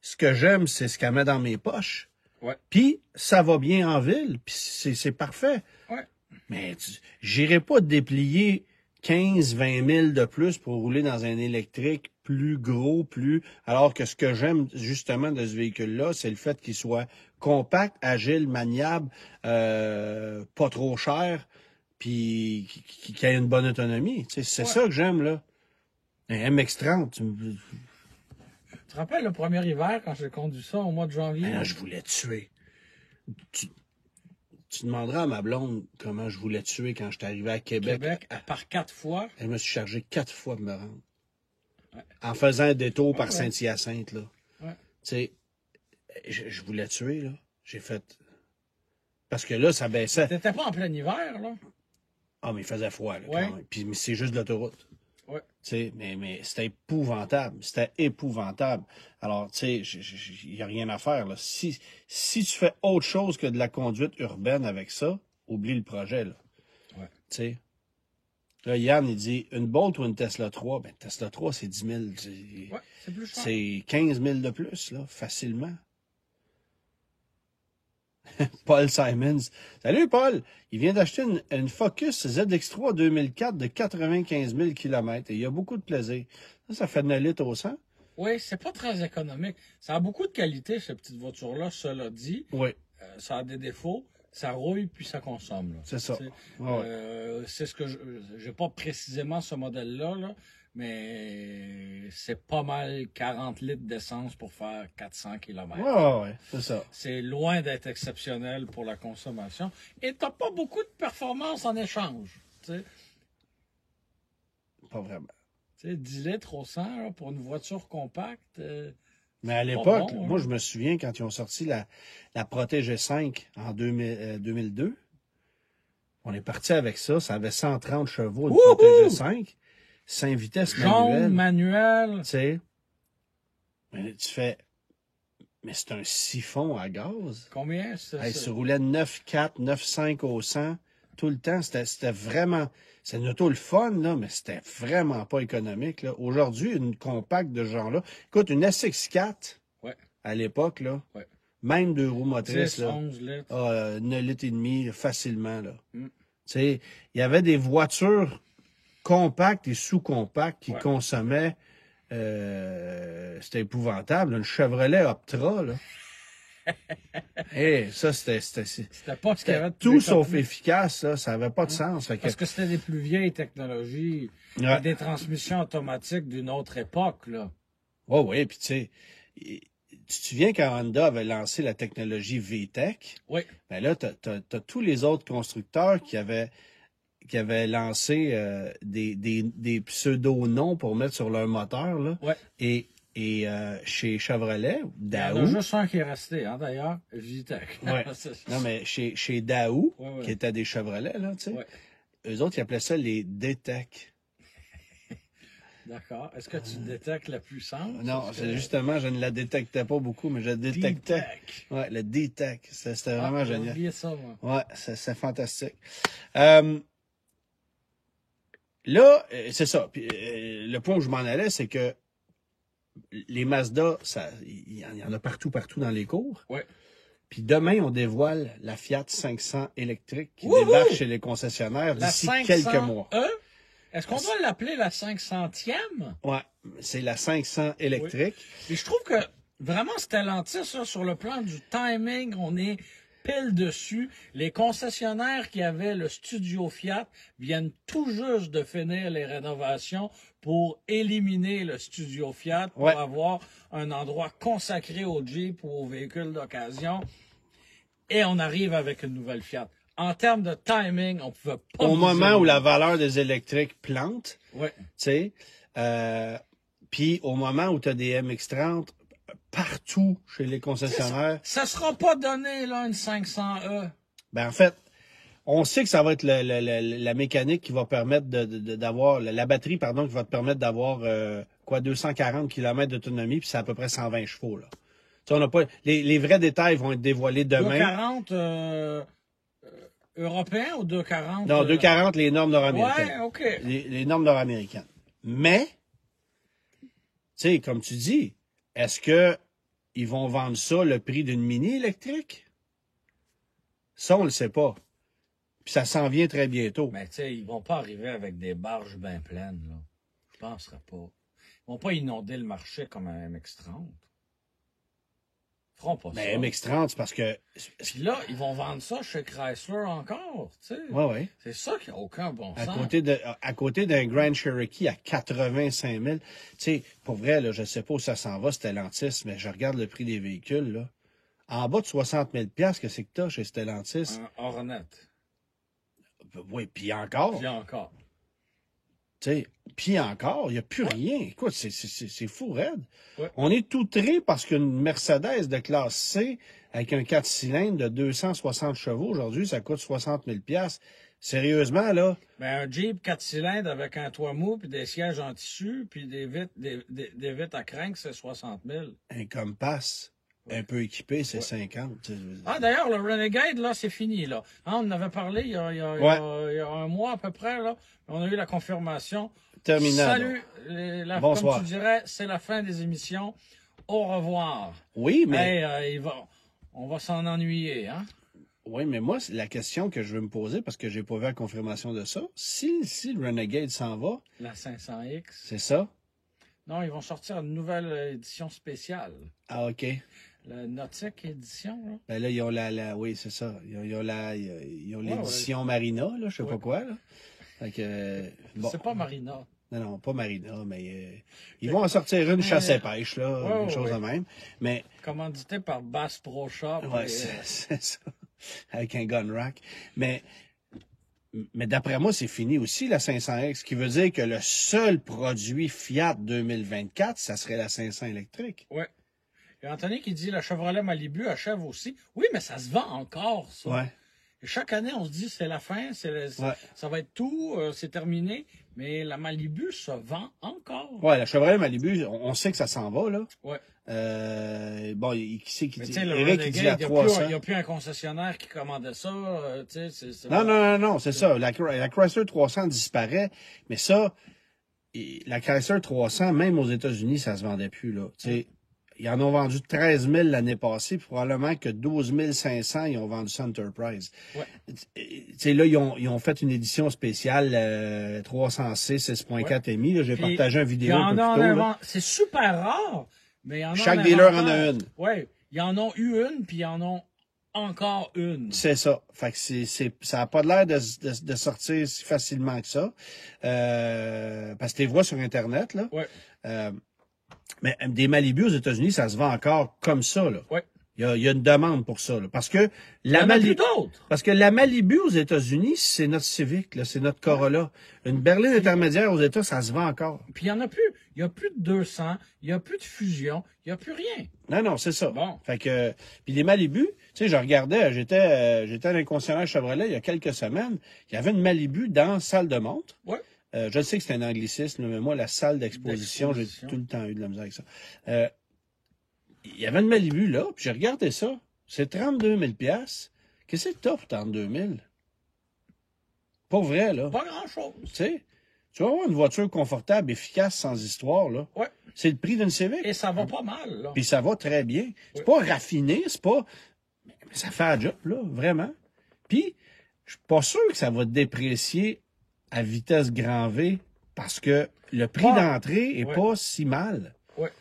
Ce que j'aime, c'est ce qu'elle met dans mes poches. Ouais. Puis, ça va bien en ville. Puis, c'est parfait. Ouais. Mais j'irai pas déplier 15-20 000 de plus pour rouler dans un électrique plus gros, alors que ce que j'aime justement de ce véhicule-là, c'est le fait qu'il soit compact, agile, maniable, pas trop cher, puis qui a une bonne autonomie. Tu sais, c'est ça que j'aime, là. Un MX-30, Tu te rappelles le premier hiver quand j'ai conduit ça au mois de janvier? là, je voulais tuer. Tu demanderas à ma blonde comment je voulais tuer quand je suis arrivé à Québec. Par 4 fois. Elle me suis chargé 4 fois de me rendre. Ouais. En faisant un détour par Saint-Hyacinthe, là. Ouais. Tu sais, je voulais tuer, là. J'ai fait... Parce que là, ça baissait. T'étais pas en plein hiver, là? Ah, mais il faisait froid, là, Ouais. quand même. Puis mais c'est juste de l'autoroute. Ouais. Tu sais, mais c'était épouvantable. C'était épouvantable. Alors, tu sais, il n'y a rien à faire, là. Si tu fais autre chose que de la conduite urbaine avec ça, oublie le projet, là. Ouais. Tu sais. Là, Yann, il dit, une Bolt ou une Tesla 3? Ben, Tesla 3, c'est 10 000. Ouais, c'est plus cher. C'est 15 000 de plus, là, facilement. Paul Simons. Salut, Paul. Il vient d'acheter une Focus ZX3 2004 de 95 000 km et il a beaucoup de plaisir. Ça fait 9 litres au 100. Oui, c'est pas très économique. Ça a beaucoup de qualité, cette petite voiture-là, cela dit. Oui. Ça a des défauts. Ça rouille puis ça consomme. Là. C'est ça. C'est ce que j'ai pas précisément ce modèle-là, là, mais c'est pas mal 40 litres d'essence pour faire 400 km. Oui, c'est ça. C'est loin d'être exceptionnel pour la consommation. Et t'as pas beaucoup de performance en échange. T'sais. Pas vraiment. 10 litres au 100 là, pour une voiture compacte. Mais à l'époque, bon, moi, je me souviens quand ils ont sorti la Protégé 5 en 2002. On est parti avec ça. Ça avait 130 chevaux, une Protégé 5. 5 vitesses manuelles. Manuel. Tu sais. Mais tu fais... Mais c'est un siphon à gaz. Combien c'est ça? Il se roulait 9,4, 9,5 au 100. Tout le temps, c'était vraiment... C'est une auto le fun, là, mais c'était vraiment pas économique. Là. Aujourd'hui, une compacte de ce genre-là... Écoute, une SX4, à l'époque, là, même 2 roues motrices, 10, là, 11 litres. 9 litres et demi, facilement. Là. Mm. Tu sais, il y avait des voitures compactes et sous-compactes qui consommaient... c'était épouvantable. Une Chevrolet Optra, là. Hey, ça, c'était pas ce qu'il y avait de tout sauf efficace, là. Ça n'avait pas de sens. Parce que c'était des plus vieilles technologies, des transmissions automatiques d'une autre époque, là. Oh, oui, puis tu sais, tu te souviens quand Honda avait lancé la technologie VTEC? Oui. Ben là, t'as tous les autres constructeurs qui avaient lancé des pseudo-noms pour mettre sur leur moteur, là. Ouais. Et chez Chevrolet, Daou... Il y en a juste un qui est resté, hein, d'ailleurs, VTEC. Ouais. Non, mais chez Daou, qui étaient des Chevrolets, là, tu sais, eux autres, ils appelaient ça les D-Tech. D'accord. Est-ce que tu détectes la puissance? Non, c'est justement, je ne la détectais pas beaucoup, mais je détectais. Ouais, le D-Tech. C'était vraiment génial. J'ai oublié ça, moi. Ouais, c'est fantastique. Là, c'est ça. Puis, le point où je m'en allais, c'est que les Mazda, il y en a partout dans les cours. Ouais. Puis demain, on dévoile la Fiat 500 électrique qui débarque chez les concessionnaires d'ici quelques mois. Est-ce qu'on doit l'appeler la 500e? Ouais, c'est la 500 électrique. Et je trouve que vraiment, c'était lentille, ça, sur le plan du timing. On est pile dessus. Les concessionnaires qui avaient le studio Fiat viennent tout juste de finir les rénovations pour éliminer le studio Fiat, pour avoir un endroit consacré aux Jeep ou aux véhicules d'occasion. Et on arrive avec une nouvelle Fiat. En termes de timing, on pouvait pas... Au moment où la valeur des électriques plante, tu sais, puis au moment où tu as des MX-30 partout chez les concessionnaires... Ça sera pas donné, là, une 500E. Ben, en fait, on sait que ça va être la mécanique qui va permettre d'avoir... La batterie, pardon, qui va te permettre d'avoir, 240 km d'autonomie, puis c'est à peu près 120 chevaux, là. Tu sais, on n'a pas... Les vrais détails vont être dévoilés demain. 240... européen ou 240? Non, 240, les normes nord-américaines. Ouais, OK. Les normes nord-américaines. Mais, tu sais, comme tu dis, est-ce que ils vont vendre ça le prix d'une mini électrique? Ça, on le sait pas. Puis ça s'en vient très bientôt. Mais tu sais, ils vont pas arriver avec des barges bien pleines, là. Je penserais pas. Ils vont pas inonder le marché comme un MX-30. Feront pas Mais ça. MX-30, c'est parce que... Puis là, ils vont vendre ça chez Chrysler encore, tu sais. Ouais, ouais. C'est ça qui n'a aucun bon À sens. côté d'un Grand Cherokee à 85 000, tu sais, pour vrai, là, je sais pas où ça s'en va, Stellantis, mais je regarde le prix des véhicules, là. En bas de 60 000 qu'est-ce que t'as chez Stellantis? Un Hornet. Oui, puis encore. Puis encore. Tu sais, puis encore, il n'y a plus rien. Écoute, c'est fou, raide. Ouais. On est outré parce qu'une Mercedes de classe C avec un 4 cylindres de 260 chevaux, aujourd'hui, ça coûte 60 000 $. Sérieusement, là, Mais un Jeep 4 cylindres avec un toit mou, puis des sièges en tissu, puis des vitres à crinque, c'est 60 000. un Compass un peu équipé, c'est 50. Tu sais, Ah, d'ailleurs, le Renegade, là, c'est fini, là. Hein, on en avait parlé il y a un mois à peu près, là. On a eu la confirmation. Terminal. Salut. Bonsoir. Comme tu dirais, c'est la fin des émissions. Au revoir. Oui, mais... Hey, on va s'en ennuyer, hein? Oui, mais moi, c'est la question que je veux me poser, parce que j'ai pas vu la confirmation de ça. Si le Renegade s'en va, La 500X. c'est ça? Non, ils vont sortir une nouvelle édition spéciale. Ah, OK. La Nautique édition, là. Ben là, ils ont oui, c'est ça. Ils ont l'édition Marina, là, je sais pas quoi, là. Fait que, bon. C'est pas Marina. Non, pas Marina, mais ils vont en sortir une chasse et pêche, là, une chose de même. Mais, Commandité par Bass Pro Shop. ouais, c'est ça. Avec un gun rack. Mais d'après moi, c'est fini aussi, la 500X, ce qui veut dire que le seul produit Fiat 2024, ça serait la 500 électrique. Ouais. Il y a Anthony qui dit la Chevrolet Malibu achève aussi. Oui, mais ça se vend encore, ça. Ouais. Et chaque année, on se dit c'est la fin, ça va être tout, c'est terminé. Mais la Malibu se vend encore. Ouais, la Chevrolet Malibu, on sait que ça s'en va, là. Ouais. Bon, qui c'est qui Mais dit? tu sais, le Eric, il dit à Renegade, 300. il n'y a plus un concessionnaire qui commandait ça. Non, c'est ça. La Chrysler 300 disparaît, mais ça, la Chrysler 300, même aux États-Unis, ça se vendait plus, là. Tu sais, ils en ont vendu 13 000 l'année passée, puis probablement que 12 500, ils ont vendu ça à Enterprise. Ouais. Tu sais, là, ils ont fait une édition spéciale 300C 6.4 MI. Là, j'ai partagé une vidéo un peu plus tôt. Là. C'est super rare, mais il y en a. Chaque dealer en a une. Oui, ils en ont eu une, puis ils en ont encore une. C'est ça. Fait que ça n'a pas l'air de sortir si facilement que ça. Parce que tu les vois sur Internet, là. Ouais. Mais des Malibu aux États-Unis, ça se vend encore comme ça, là. Ouais. Il y a une demande pour ça, là. Parce que la Malibu aux États-Unis, c'est notre Civic, là. C'est notre Corolla. Une berline intermédiaire aux États, ça se vend encore. Puis il y en a plus. Il y a plus de 200. Il y a plus de fusion. Il y a plus rien. Non, c'est ça. Bon. Fait que, puis les Malibu, tu sais, je regardais, j'étais à un concessionnaire Chevrolet il y a quelques semaines. Il y avait une Malibu dans la salle de montre. Ouais. Je sais que c'est un anglicisme, mais moi, la salle d'exposition, j'ai tout le temps eu de la misère avec ça. Il y avait une Malibu là, puis j'ai regardé ça. C'est 32 000 $. Qu'est-ce que t'as pour 32 000? Pas vrai, là. Pas grand-chose. Tu sais, tu vas avoir une voiture confortable, efficace, sans histoire, là. Ouais. C'est le prix d'une Civic. Et ça va pas mal, là. Puis ça va très bien. C'est pas raffiné, c'est pas... Mais ça fait un job, là, vraiment. Puis, je suis pas sûr que ça va déprécier à vitesse grand V parce que le prix d'entrée est pas si mal. Ouais.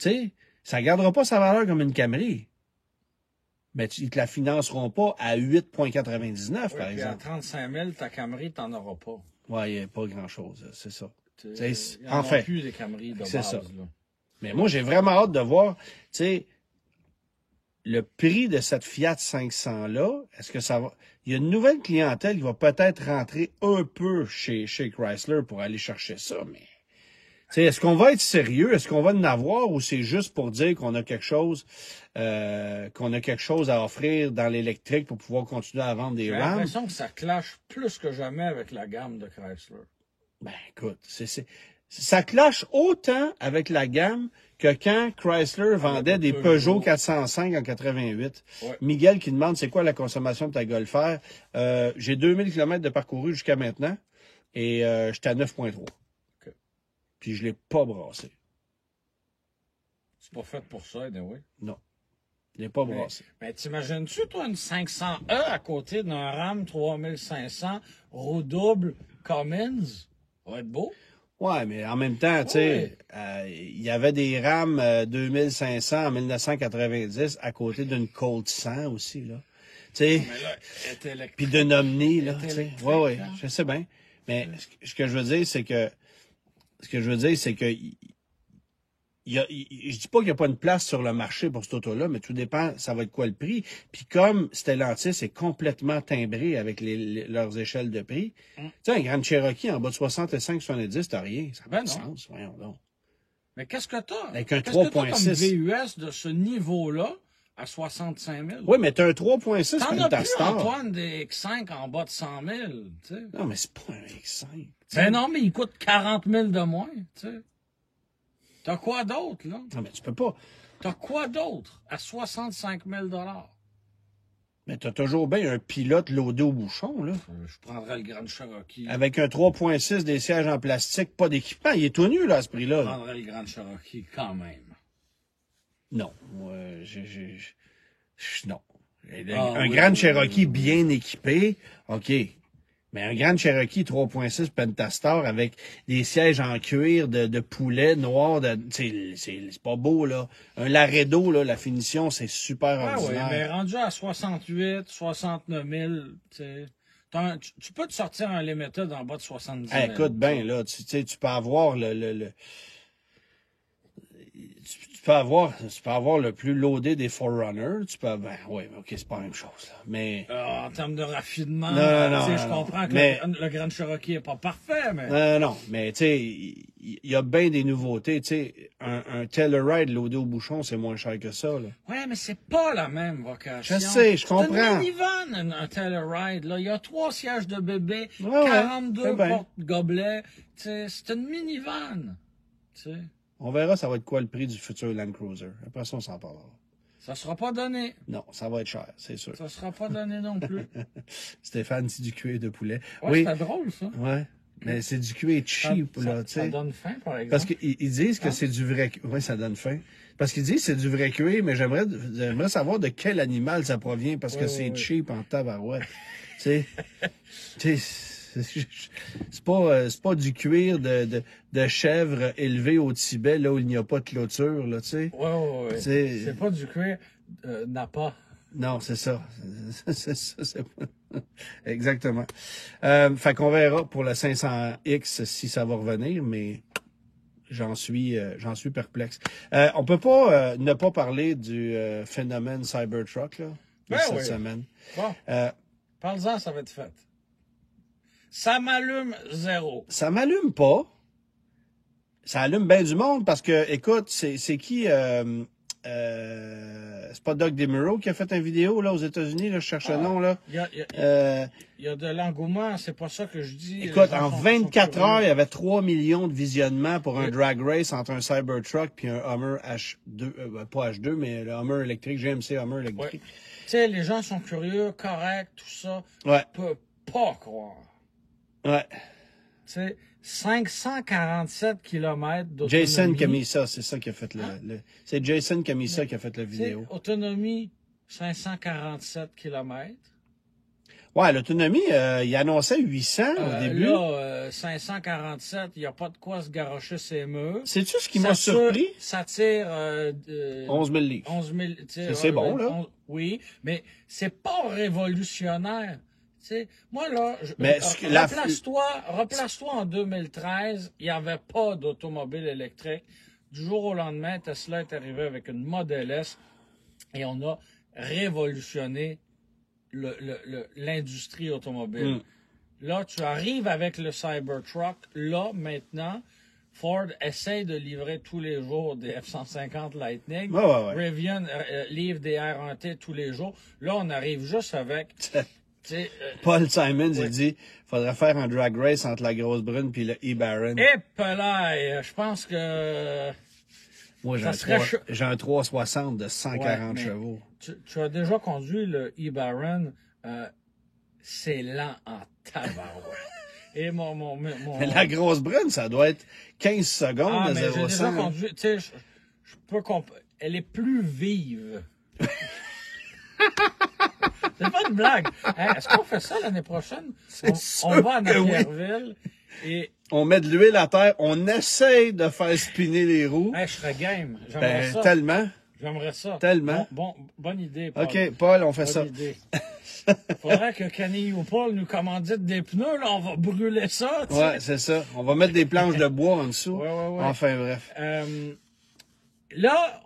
Tu sais, ça gardera pas sa valeur comme une Camry. Mais ils te la financeront pas à 8,99, par exemple. À 35 000, ta Camry, t'en auras pas. Ouais, il n'y a pas grand-chose, c'est ça. En fait, plus des Camry de base. Ça. Là. Mais moi, j'ai vraiment hâte de voir, tu sais, le prix de cette Fiat 500-là, est-ce que ça va... Il y a une nouvelle clientèle qui va peut-être rentrer un peu chez Chrysler pour aller chercher ça, mais... Tu sais, est-ce qu'on va être sérieux? Est-ce qu'on va en avoir ou c'est juste pour dire qu'on a quelque chose à offrir dans l'électrique pour pouvoir continuer à vendre des RAM? J'ai l'impression que ça clash plus que jamais avec la gamme de Chrysler. Ben, écoute, ça clash autant avec la gamme que quand Chrysler vendait des Peugeot 405 en 88. Ouais. Miguel qui demande c'est quoi la consommation de ta Golf R. J'ai 2000 km de parcouru jusqu'à maintenant et j'étais à 9,3. Okay. Puis je l'ai pas brassé. C'est pas fait pour ça, anyway. Non. Je l'ai pas brassé. Mais t'imagines-tu, toi, une 500E à côté d'un RAM 3500 roue double Cummins? Ça va être beau. Ouais, mais en même temps, tu sais, il y avait des Ram 2500 en 1990 à côté d'une Colt 100 aussi, là. Tu sais, Mais là, elle est électrique. puis d'une Omni, là, Elle est tu sais. électrique, Ouais, ouais, hein. je sais bien. Mais ce que je veux dire, c'est que, je dis pas qu'il n'y a pas une place sur le marché pour cette auto-là, mais tout dépend, ça va être quoi le prix. Puis comme Stellantis est complètement timbré avec leurs échelles de prix, tu sais, un Grand Cherokee en bas de 65-70, t'as rien. Ça n'a pas Ben de non. sens, voyons donc. Mais qu'est-ce que t'as? Avec un Qu'est-ce que t'as comme 3.6. VUS de ce niveau-là à 65 000? Oui, mais t'as un 3.6 T'en as plus, Pentastar. Antoine, des X5 en bas de 100 000, tu sais. Non, mais c'est pas un X5. Ben non, mais il coûte 40 000 de moins, tu sais. T'as quoi d'autre, là? Non, mais tu peux pas. T'as quoi d'autre à 65 000 Mais t'as toujours bien un pilote loadé au bouchon, là. Je prendrais le Grand Cherokee. Avec un 3.6, des sièges en plastique, pas d'équipement. Il est tout nu, là, à ce Je prix-là. prendrais le Grand Cherokee quand même. Non. Non. Ah, Un oui, Grand oui, Cherokee bien équipé, OK. Mais un Grand Cherokee 3.6 Pentastar avec des sièges en cuir de poulet noir, c'est pas beau, là. Un Laredo, là, la finition, c'est super Ah oui, ordinaire. mais rendu à 68, 69 000, tu sais. Tu peux te sortir un Limited en bas de 70 000. Écoute bien, là, tu sais, tu peux avoir tu peux avoir le plus loadé des Forerunners. Tu peux, ben, ouais, OK, c'est pas la même chose, là. Mais, En termes de raffinement, Non, tu sais, je non, comprends que mais- le Grand Cherokee est pas parfait, mais... non, mais, tu sais, il y a bien des nouveautés, tu sais. Un Telluride loadé au bouchon, c'est moins cher que ça, là. Ouais, mais c'est pas la même vocation. Je sais, je comprends. C'est une minivan, un Telluride, là. Il y a 3 sièges de bébé, Ouais, 42 c'est bien. porte-gobelets. Tu sais, c'est une minivan. Tu sais, On verra ça va être quoi le prix du futur Land Cruiser. Après ça, on s'en parlera. ça sera pas donné. Non, ça va être cher, c'est sûr. Ça sera pas donné non plus. Stéphane, c'est du cuir de poulet. Ouais, Oui, c'était drôle, ça. ouais, mais c'est du cuir cheap, là, tu Ça sais. donne faim, par exemple. Parce qu'ils disent que c'est du vrai cuir. Oui, ça donne faim. Parce qu'ils disent que c'est du vrai cuir, mais j'aimerais savoir de quel animal ça provient, parce que Ouais, c'est ouais. cheap en tabarouette. Tu sais, c'est pas du cuir de chèvre élevé au Tibet, là où il n'y a pas de clôture, là, tu sais. Ouais. C'est- C'est pas du cuir Napa. Non, c'est ça. C'est ça, c'est pas... Exactement. Fait qu'on verra pour le 500X si ça va revenir, mais j'en suis perplexe. On peut pas ne pas parler du phénomène Cybertruck, là, de Ben cette oui. semaine. Bon, Euh, parle-en, ça va être fait. Ça m'allume zéro. ça m'allume pas. Ça allume bien du monde parce que, écoute, c'est qui... c'est pas Doug DeMuro qui a fait une vidéo là aux États-Unis, là, je cherche le nom là. Il y a de l'engouement, c'est pas ça que je dis. Écoute, Les gens en sont 24 heures, il y curieux. avait 3 millions de visionnements pour un Et- drag race entre un Cybertruck puis un Hummer H2, pas H2, mais le Hummer électrique, GMC Hummer Ouais. électrique. Tu sais, les gens sont curieux, corrects, tout ça. Ouais, Je peux pas croire. ouais. Tu sais, 547 km d'autonomie. Jason qui a mis ça, c'est ça qui a fait c'est Jason qui a mis ça qui a fait la Tu sais, vidéo. autonomie, 547 km. Ouais, l'autonomie, il annonçait 800 au début. Là, 547, il n'y a pas de quoi se garrocher ses murs. Sais-tu ce qui Ça m'a tire- surpris? Ça tire 11 000 livres. 11 000. C'est bon, là. Oui, mais c'est pas révolutionnaire. Tu sais, moi, là, Mais replace-toi en 2013, il n'y avait pas d'automobile électrique. Du jour au lendemain, Tesla est arrivé avec une Model S et on a révolutionné l'industrie automobile. Là, tu arrives avec le Cybertruck. Là, maintenant, Ford essaye de livrer tous les jours des F-150 Lightning. Ouais. Rivian livre des R1T tous les jours. Là, on arrive juste avec... tu sais, Paul Simons, il dit, faudrait faire un drag race entre la grosse brune puis le e-Baron. et pelaille, je pense que Moi, ça serait j'ai un 360 de 140 Ouais, mais chevaux. tu as déjà conduit le e-Baron, c'est lent en tabarouette. Et Mais la grosse brune, ça doit être 15 secondes Ah, de mais j'ai 0 à déjà 100. conduit, tu sais, je peux elle est plus vive. C'est pas une blague. Hey, est-ce qu'on fait ça l'année prochaine? On va à que oui. Napierville Et On met de l'huile à terre, on essaye de faire spinner les roues. hey, je serais game. J'aimerais Ben, ça. tellement. J'aimerais ça. Tellement. Bonne idée, Paul. OK, Paul, on fait Bonne ça. idée. Faudrait que Kenny ou Paul nous commandite des pneus, là, on va brûler ça, tu sais. Ouais, c'est ça. On va mettre des planches de bois en dessous. Ouais. Enfin, bref. Là,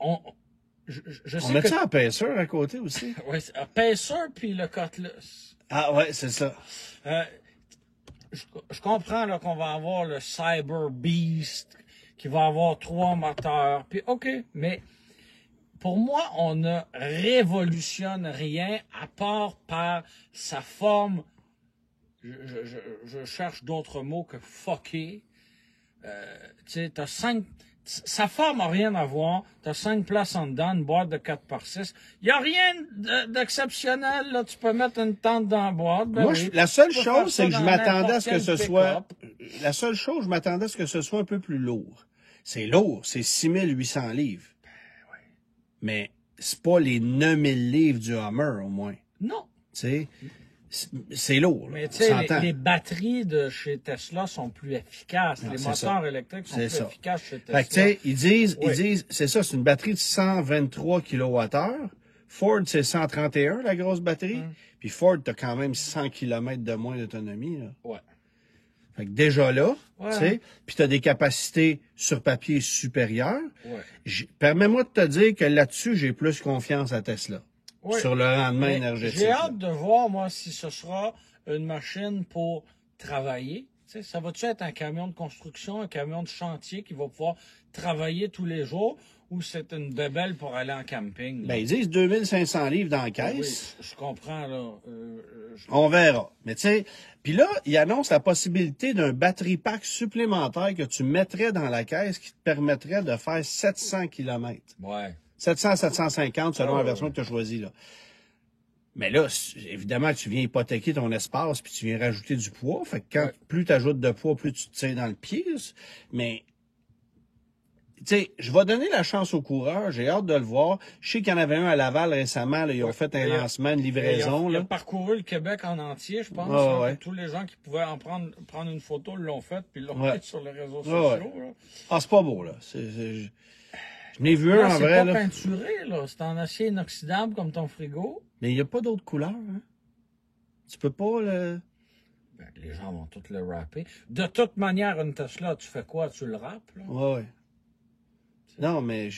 je On sais met que... ça en paisseur à côté aussi? Ouais, pacer puis le Cutlass. Ah ouais, c'est ça. Je comprends là qu'on va avoir le Cyber Beast, qui va avoir 3 moteurs, puis OK, mais pour moi, on ne révolutionne rien à part par sa forme. Je cherche d'autres mots que fucké. Tu sais, t'as 5... Sa forme n'a rien à voir. T'as 5 places en dedans, une boîte de 4x6. Il n'y a rien d'exceptionnel, là. Tu peux mettre une tente dans la boîte. Ben Moi, oui. la seule Tu peux faire chose, ça c'est que je dans m'attendais à n'importe ce que quel ce pick-up. soit... La seule chose, je m'attendais à ce que ce soit un peu plus lourd. C'est lourd, c'est 6800 livres. Mais c'est pas les 9000 livres du Hummer, au moins. Non. Tu sais, c'est lourd. Mais tu on sais, s'entend. les batteries de chez Tesla sont plus efficaces. Non, Les c'est moteurs ça. électriques sont C'est plus ça. efficaces chez Tesla. Fait que, tu sais, ils disent, Oui. c'est ça, c'est une batterie de 123 kWh. Ford, c'est 131, la grosse batterie. Puis Ford, t'as quand même 100 km de moins d'autonomie, là. Ouais. Fait que déjà là, Ouais. tu sais, puis t'as des capacités sur papier supérieures. Ouais. Permets-moi de te dire que là-dessus, j'ai plus confiance à Tesla. Oui. Sur le rendement Mais énergétique. j'ai là. hâte de voir, moi, si ce sera une machine pour travailler. Tu sais, ça va-tu être un camion de construction, un camion de chantier qui va pouvoir travailler tous les jours, ou c'est une bébelle pour aller en camping? Là? Ben, ils disent 2500 livres dans la Oui, caisse. je comprends, là. On verra. Mais tu sais, puis là, ils annoncent la possibilité d'un battery pack supplémentaire que tu mettrais dans la caisse qui te permettrait de faire 700 km. Ouais. 700 à 750 selon la ouais. version que tu as choisie, là. Mais là, évidemment, tu viens hypothéquer ton espace puis tu viens rajouter du poids. Fait que quand plus tu ajoutes de poids, plus tu te tires dans le pied. Mais, tu sais, je vais donner la chance aux coureurs. J'ai hâte de le voir. Je sais qu'il y en avait un à Laval récemment. Là, ils ont fait un lancement, une livraison. Il a Là. parcouru le Québec en entier, je pense. Ah, là, ouais. que tous les gens qui pouvaient en prendre une photo l'ont fait puis l'ont Ouais. mis sur les réseaux Ah, sociaux. ouais. Là. Ah, c'est pas beau, là. Je n'ai vu un en C'est vrai. pas Là. peinturé, là. C'est en acier inoxydable comme ton frigo. Mais il n'y a pas d'autres couleurs. Hein? Tu peux pas le... Ben, les gens vont tout le rapper. De toute manière, une Tesla, tu fais quoi? Tu le rappes, là? Ouais. Non, mais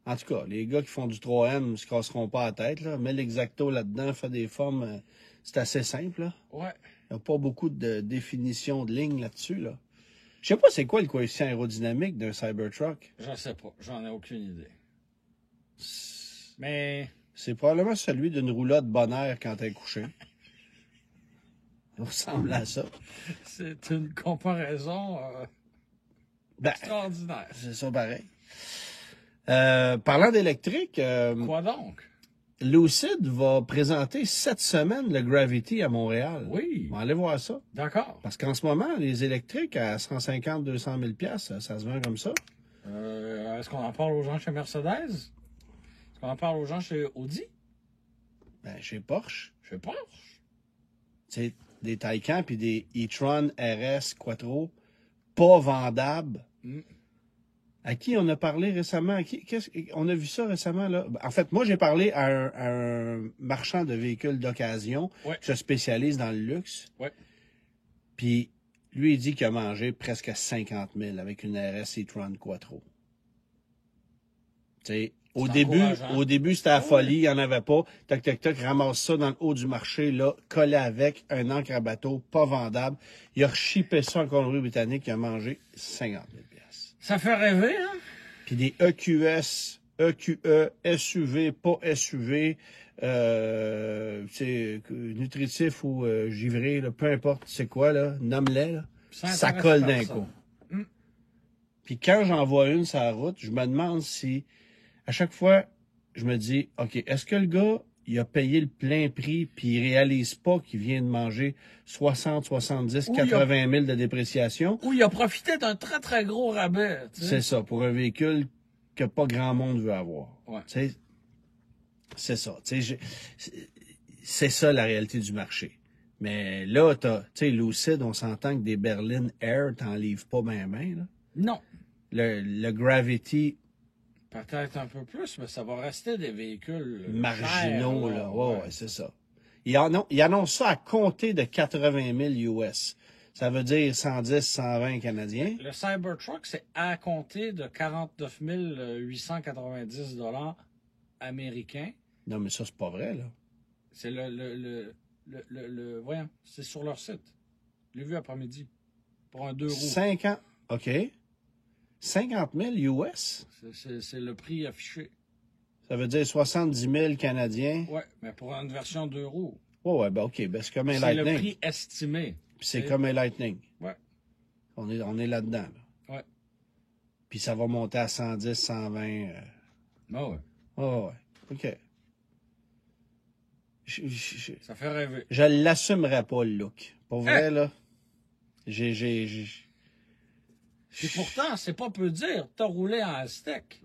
en tout cas, les gars qui font du 3M ne se casseront pas la tête. Là. Mets l'exacto là-dedans, fais des formes. C'est assez simple. Là. Ouais. Il n'y a pas beaucoup de définition de ligne là-dessus. Là. Je sais pas c'est quoi le coefficient aérodynamique d'un Cybertruck. Je sais pas. J'en ai aucune idée. Mais... C'est probablement celui d'une roulotte Bonheur quand t'es couché. Ça ressemble à ça. C'est une comparaison extraordinaire. C'est ça pareil. Parlant d'électrique, Quoi donc? Lucid va présenter cette semaine le Gravity à Montréal. Oui. On va aller voir ça. D'accord. Parce qu'en ce moment, les électriques à 150-200 000 $, ça se vend comme ça. Est-ce qu'on en parle aux gens chez Mercedes? Est-ce qu'on en parle aux gens chez Audi? Ben, chez Porsche, Chez Porsche? c'est des Taycan puis des e-tron RS Quattro pas vendables. À qui on a parlé récemment? On a vu ça récemment, là? En fait, moi, j'ai parlé à un marchand de véhicules d'occasion qui se spécialise dans le luxe. Ouais. Puis, lui, il dit qu'il a mangé presque 50 000 avec une RS e-tron Quattro. Tu sais, au début, c'était la folie, il n'y en avait pas. Toc, toc, toc, ramasse ça dans le haut du marché, là, collé avec un encre à bateau, pas vendable. Il a rechippé ça en Colombie-Britannique, il a mangé 50 000 $. Ça fait rêver, hein? Puis des EQS, EQE, SUV, pas SUV, nutritif ou givré, là, peu importe c'est quoi, là, nomme-les, là, ça colle d'un coup. Puis quand j'en vois une sur la route, je me demande si, à chaque fois, je me dis, OK, est-ce que le gars, il a payé le plein prix, puis il réalise pas qu'il vient de manger 60, 70, 80 000 de dépréciation? Ou il a profité d'un très, très gros rabais. Tu sais. C'est ça, pour un véhicule que pas grand monde veut avoir. Ouais. C'est ça. C'est ça la réalité du marché. Mais là, tu sais, Lucid, on s'entend que des Berlin Air, t'en livres pas bien, là. Non. Le Gravity, Peut-être un peu plus, mais ça va rester des véhicules marginaux, chers, là. Ouais, c'est ça. Ils annoncent ça à compter de 80 000 US. Ça veut dire 110, 120 Canadiens. Le Cybertruck, c'est à compter de 49 890 $ américains. Non, mais ça, c'est pas vrai, là. C'est voyons, c'est sur leur site. Je l'ai vu après-midi. Pour un 2 roues. 50, OK. 50 000 US? C'est le prix affiché. Ça veut dire 70 000 Canadiens. Oui, mais pour une version 2 roues. Ouais, ben OK, ben c'est comme un C'est Lightning. le prix estimé. Puis c'est comme un Lightning. Ouais. On est là-dedans, là. Ouais. Puis ça va monter à 110, 120. Ah ouais. Oh, ouais. OK. Ça fait rêver. Je l'assumerais pas, le look. Pour vrai, là. Et pourtant, c'est pas peu dire, t'as roulé en Aztec.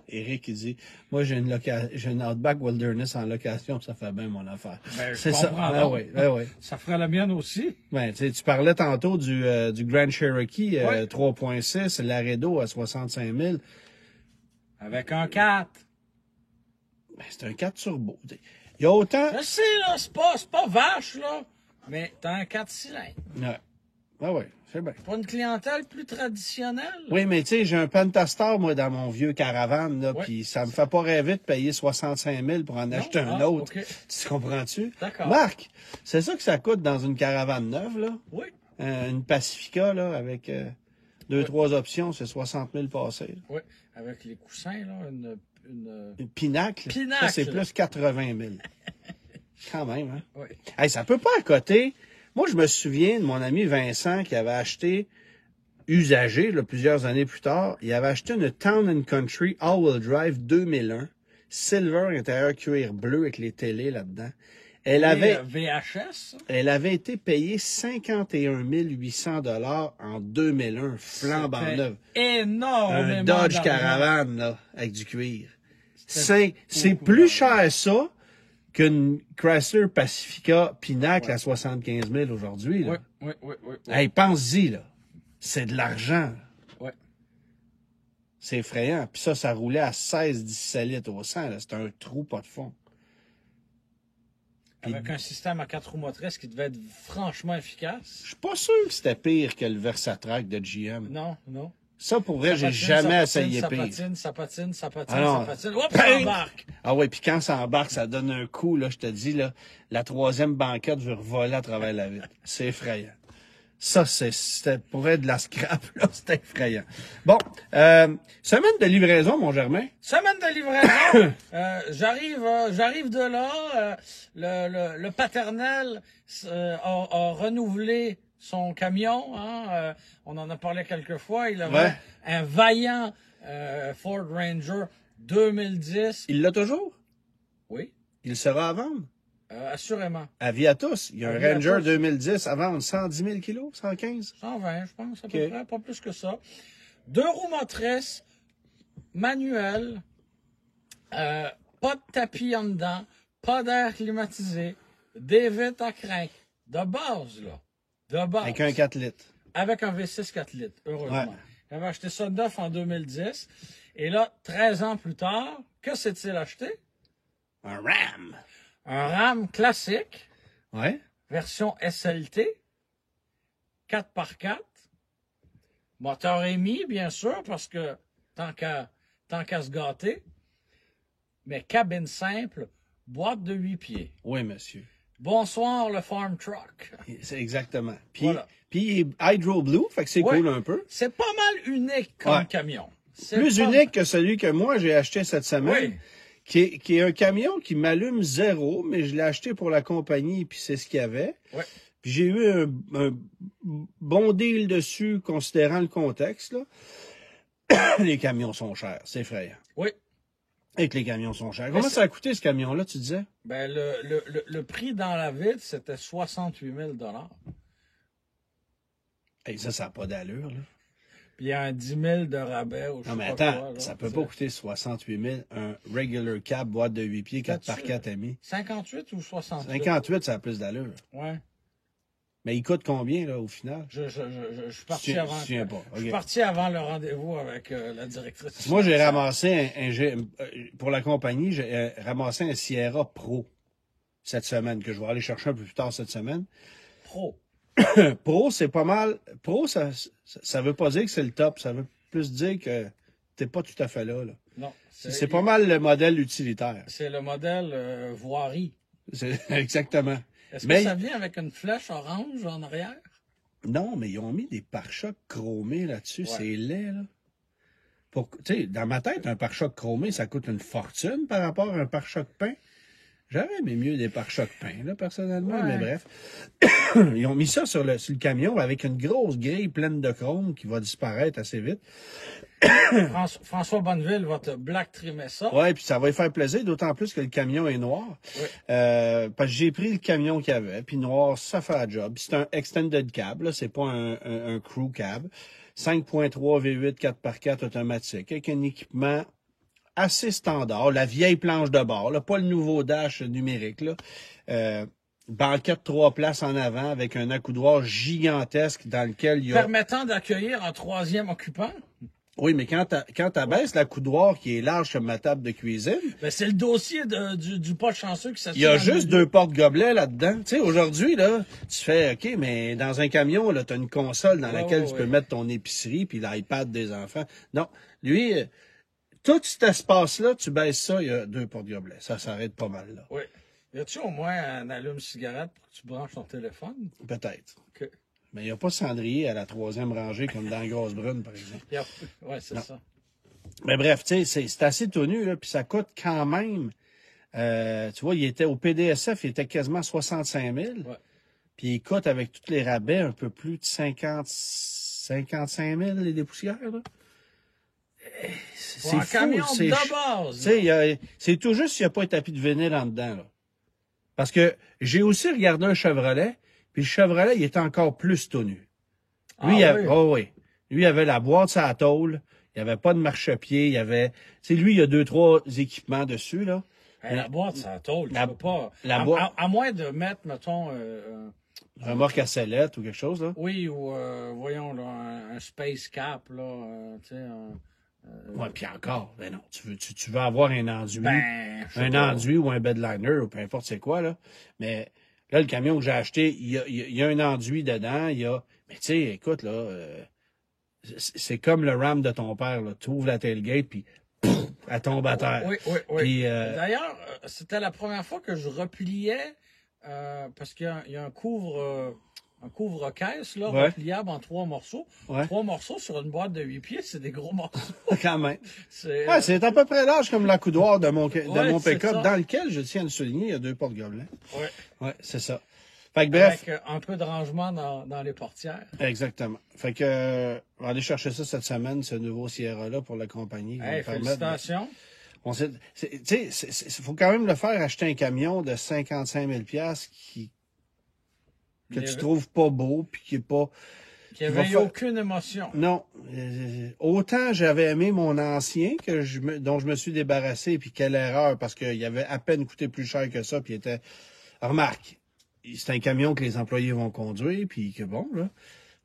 Eric, il dit, moi, j'ai une Outback Wilderness en location, ça fait bien mon affaire. Ben, c'est ça. Ah, oui, ben, oui. Ça ferait la mienne aussi. Ben, tu parlais tantôt du Grand Cherokee 3.6, Laredo à 65 000. Avec un 4. Ben, c'est un 4 turbo. Il y a autant... Je sais, là, c'est pas vache, là. Mais t'as un 4 cylindres. Ouais. Ah ouais, c'est bien. Pour une clientèle plus traditionnelle. Oui, mais tu sais, j'ai un Pentastar, moi, dans mon vieux caravane, là, puis ça me fait pas rêver de payer 65 000 pour en acheter un autre. Okay. Tu comprends-tu? D'accord. Marc, c'est ça que ça coûte dans une caravane neuve, là? Oui. Une Pacifica, là, avec trois options, c'est 60 000 passés. Là. Oui, avec les coussins, là, Une Pinacle. Pinacle. Ça, c'est plus 80 000. Quand même, hein? Oui. Hey, ça peut pas à côté. Moi, je me souviens de mon ami Vincent qui avait acheté, usagé, là, plusieurs années plus tard, il avait acheté une Town and Country All-Wheel Drive 2001, silver, intérieur cuir bleu avec les télés là-dedans. Elle avait été payée 51 800 $ en 2001, flambant neuve. Énormément. Un Dodge Caravan, là, avec du cuir. C'est plus cher ça qu'une Chrysler Pacifica Pinacle à 75 000 aujourd'hui. Là. Oui. Hey, pense-y, là. C'est de l'argent. Oui. C'est effrayant. Puis ça roulait à 16-17 litres au 100. C'est un trou, pas de fond. Avec un système à 4 roues motrices qui devait être franchement efficace. Je suis pas sûr que c'était pire que le Versatrack de GM. Non. Ça, pour vrai, j'ai jamais essayé pire. Ça patine. Alors, Oups, ça embarque. Ah oui, puis quand ça embarque, ça donne un coup, là, je te dis, là, la troisième banquette veut voler à travers la vitre. C'est effrayant. Ça, c'était pour être de la scrap, là, c'était effrayant. Bon, semaine de livraison, mon Germain. Semaine de livraison. J'arrive de là. Le paternel a renouvelé son camion. Hein, on en a parlé quelques fois. Il avait un vaillant Ford Ranger 2010. Il l'a toujours? Oui. Il sera à vendre? Assurément. Avis à tous. Il y a un Ranger 2010 à vendre 110 000 kilos, 115? 120, je pense, à peu près, pas plus que ça. 2 roues motrices, manuel, pas de tapis en dedans, pas d'air climatisé, des vitres à crin. De base, là. De base. Avec un 4 litres. Avec un V6 4 litres, heureusement. Ouais. J'avais acheté ça neuf en 2010. Et là, 13 ans plus tard, que s'est-il acheté? Un Ram. Un Ram classique. Ouais. Version SLT. 4x4. Moteur émis, bien sûr, parce que tant qu'à se gâter. Mais cabine simple, boîte de 8 pieds. Oui, monsieur. Bonsoir, le farm truck. C'est exactement. Puis, voilà. Puis il est Hydro Blue, fait que c'est cool un peu. C'est pas mal unique comme camion. Plus unique que celui que moi j'ai acheté cette semaine. Oui. Qui est un camion qui m'allume zéro, mais je l'ai acheté pour la compagnie, puis c'est ce qu'il y avait. Ouais. Puis j'ai eu un bon deal dessus, considérant le contexte. Là. Les camions sont chers, c'est effrayant. Oui. Et que les camions sont chers. Comment ça a coûté ce camion-là, tu disais? Ben, le prix dans la ville, c'était 68 000 $. Hey, ça n'a pas d'allure, là. puis il y a un 10 000 de rabais. Ou je Non, mais sais pas attends, quoi, là, ça peut pas coûter 68 000, un regular cab, boîte de 8 pieds, 4 par 4 amis. 58 ou 68? 58, ça a plus d'allure. Ouais. Mais il coûte combien, là, au final? Je suis parti avant. Je pas. Je suis parti avant le rendez-vous avec la directrice. Moi, j'ai ramassé pour la compagnie, j'ai ramassé un Sierra Pro cette semaine, que je vais aller chercher un peu plus tard cette semaine. Pro. Pro, c'est pas mal. Pro, ça veut pas dire que c'est le top. Ça veut plus dire que t'es pas tout à fait là. Non. C'est pas mal le modèle utilitaire. C'est le modèle voirie. Exactement. Est-ce que ça vient avec une flèche orange en arrière? Non, mais ils ont mis des pare-chocs chromés là-dessus. Ouais. C'est laid, là. Tu sais, dans ma tête, un pare-choc chromé, ça coûte une fortune par rapport à un pare-choc peint. J'aurais aimé mieux des pare-chocs peints, là, personnellement, mais bref. Ils ont mis ça sur le camion avec une grosse grille pleine de chrome qui va disparaître assez vite. François Bonneville va te black trimer ça. Oui, puis ça va lui faire plaisir, d'autant plus que le camion est noir. Oui. Parce que j'ai pris le camion qu'il y avait, puis noir, ça fait la job. C'est un extended cab, là, c'est pas un crew cab. 5.3 V8 4x4 automatique, avec un équipement assez standard, la vieille planche de bord, là, pas le nouveau dash numérique, là. Banquette 3 places en avant avec un accoudoir gigantesque dans lequel il y a... Permettant d'accueillir un troisième occupant? Oui, mais quand t'abaisses l'accoudoir qui est large comme ma table de cuisine... Ben, c'est le dossier du pas chanceux qui s'assure. Il y a juste 2 porte-gobelets là-dedans. Tu sais, aujourd'hui, là, tu fais, OK, mais dans un camion, là, t'as une console dans laquelle tu peux mettre ton épicerie puis l'iPad des enfants. Non, lui... Tout cet espace-là, tu baisses ça, il y a 2 porte-gobelets. Ça s'arrête pas mal, là. Oui. Y a-tu au moins un allume-cigarette pour que tu branches ton téléphone? Peut-être. Okay. Mais il n'y a pas de cendrier à la 3e rangée comme dans Grosse Brune, par exemple. Oui, c'est ça. Mais bref, tu sais, c'est assez tenu, là, puis ça coûte quand même... tu vois, il était au PDSF, il était quasiment 65 000. Ouais. Puis il coûte avec tous les rabais un peu plus de 55 000, les dépoussières, là. C'est un camion de base. C'est tout juste s'il n'y a pas un tapis de vinyle en dedans. Là. Parce que j'ai aussi regardé un Chevrolet, puis le Chevrolet, il était encore plus tenu. Lui, oui. Lui, il avait la boîte sur la tôle, il n'y avait pas de marchepied, il y avait... lui, il y a 2-3 équipements dessus, là. La boîte sur la tôle, tu peux pas... À moins de mettre, mettons... remorque à sellette ou quelque chose, là. Oui, ou, voyons, là, un Space Cap, là, tu sais... Oui, puis encore, ben non, tu veux avoir un enduit, enduit ou un bedliner ou peu importe c'est quoi, là. Mais là, le camion que j'ai acheté, il y a un enduit dedans, mais tu sais, écoute, là, c'est comme le Ram de ton père, là. Tu ouvres la tailgate, puis elle tombe à terre. Oui. Puis, d'ailleurs, c'était la première fois que je repliais, parce qu'il y a un couvre-caisse, là, repliable en 3 morceaux. 3 morceaux sur une boîte de 8 pieds, c'est des gros morceaux. Quand même. C'est à peu près large comme l'accoudoir de mon pick-up, dans lequel, je tiens à le souligner, il y a 2 porte-gobelets. Oui, c'est ça. Fait que bref. Avec un peu de rangement dans les portières. Exactement. Fait que, on va aller chercher ça cette semaine, ce nouveau Sierra-là, pour la compagnie. Félicitations. Tu sais, faut quand même le faire acheter un camion de 55 000 que tu trouves pas beau, puis qui est pas... Qui avait aucune émotion. Non. Autant j'avais aimé mon ancien, dont je me suis débarrassé, puis quelle erreur, parce qu'il avait à peine coûté plus cher que ça, puis il était... Remarque, c'est un camion que les employés vont conduire, puis que bon, là,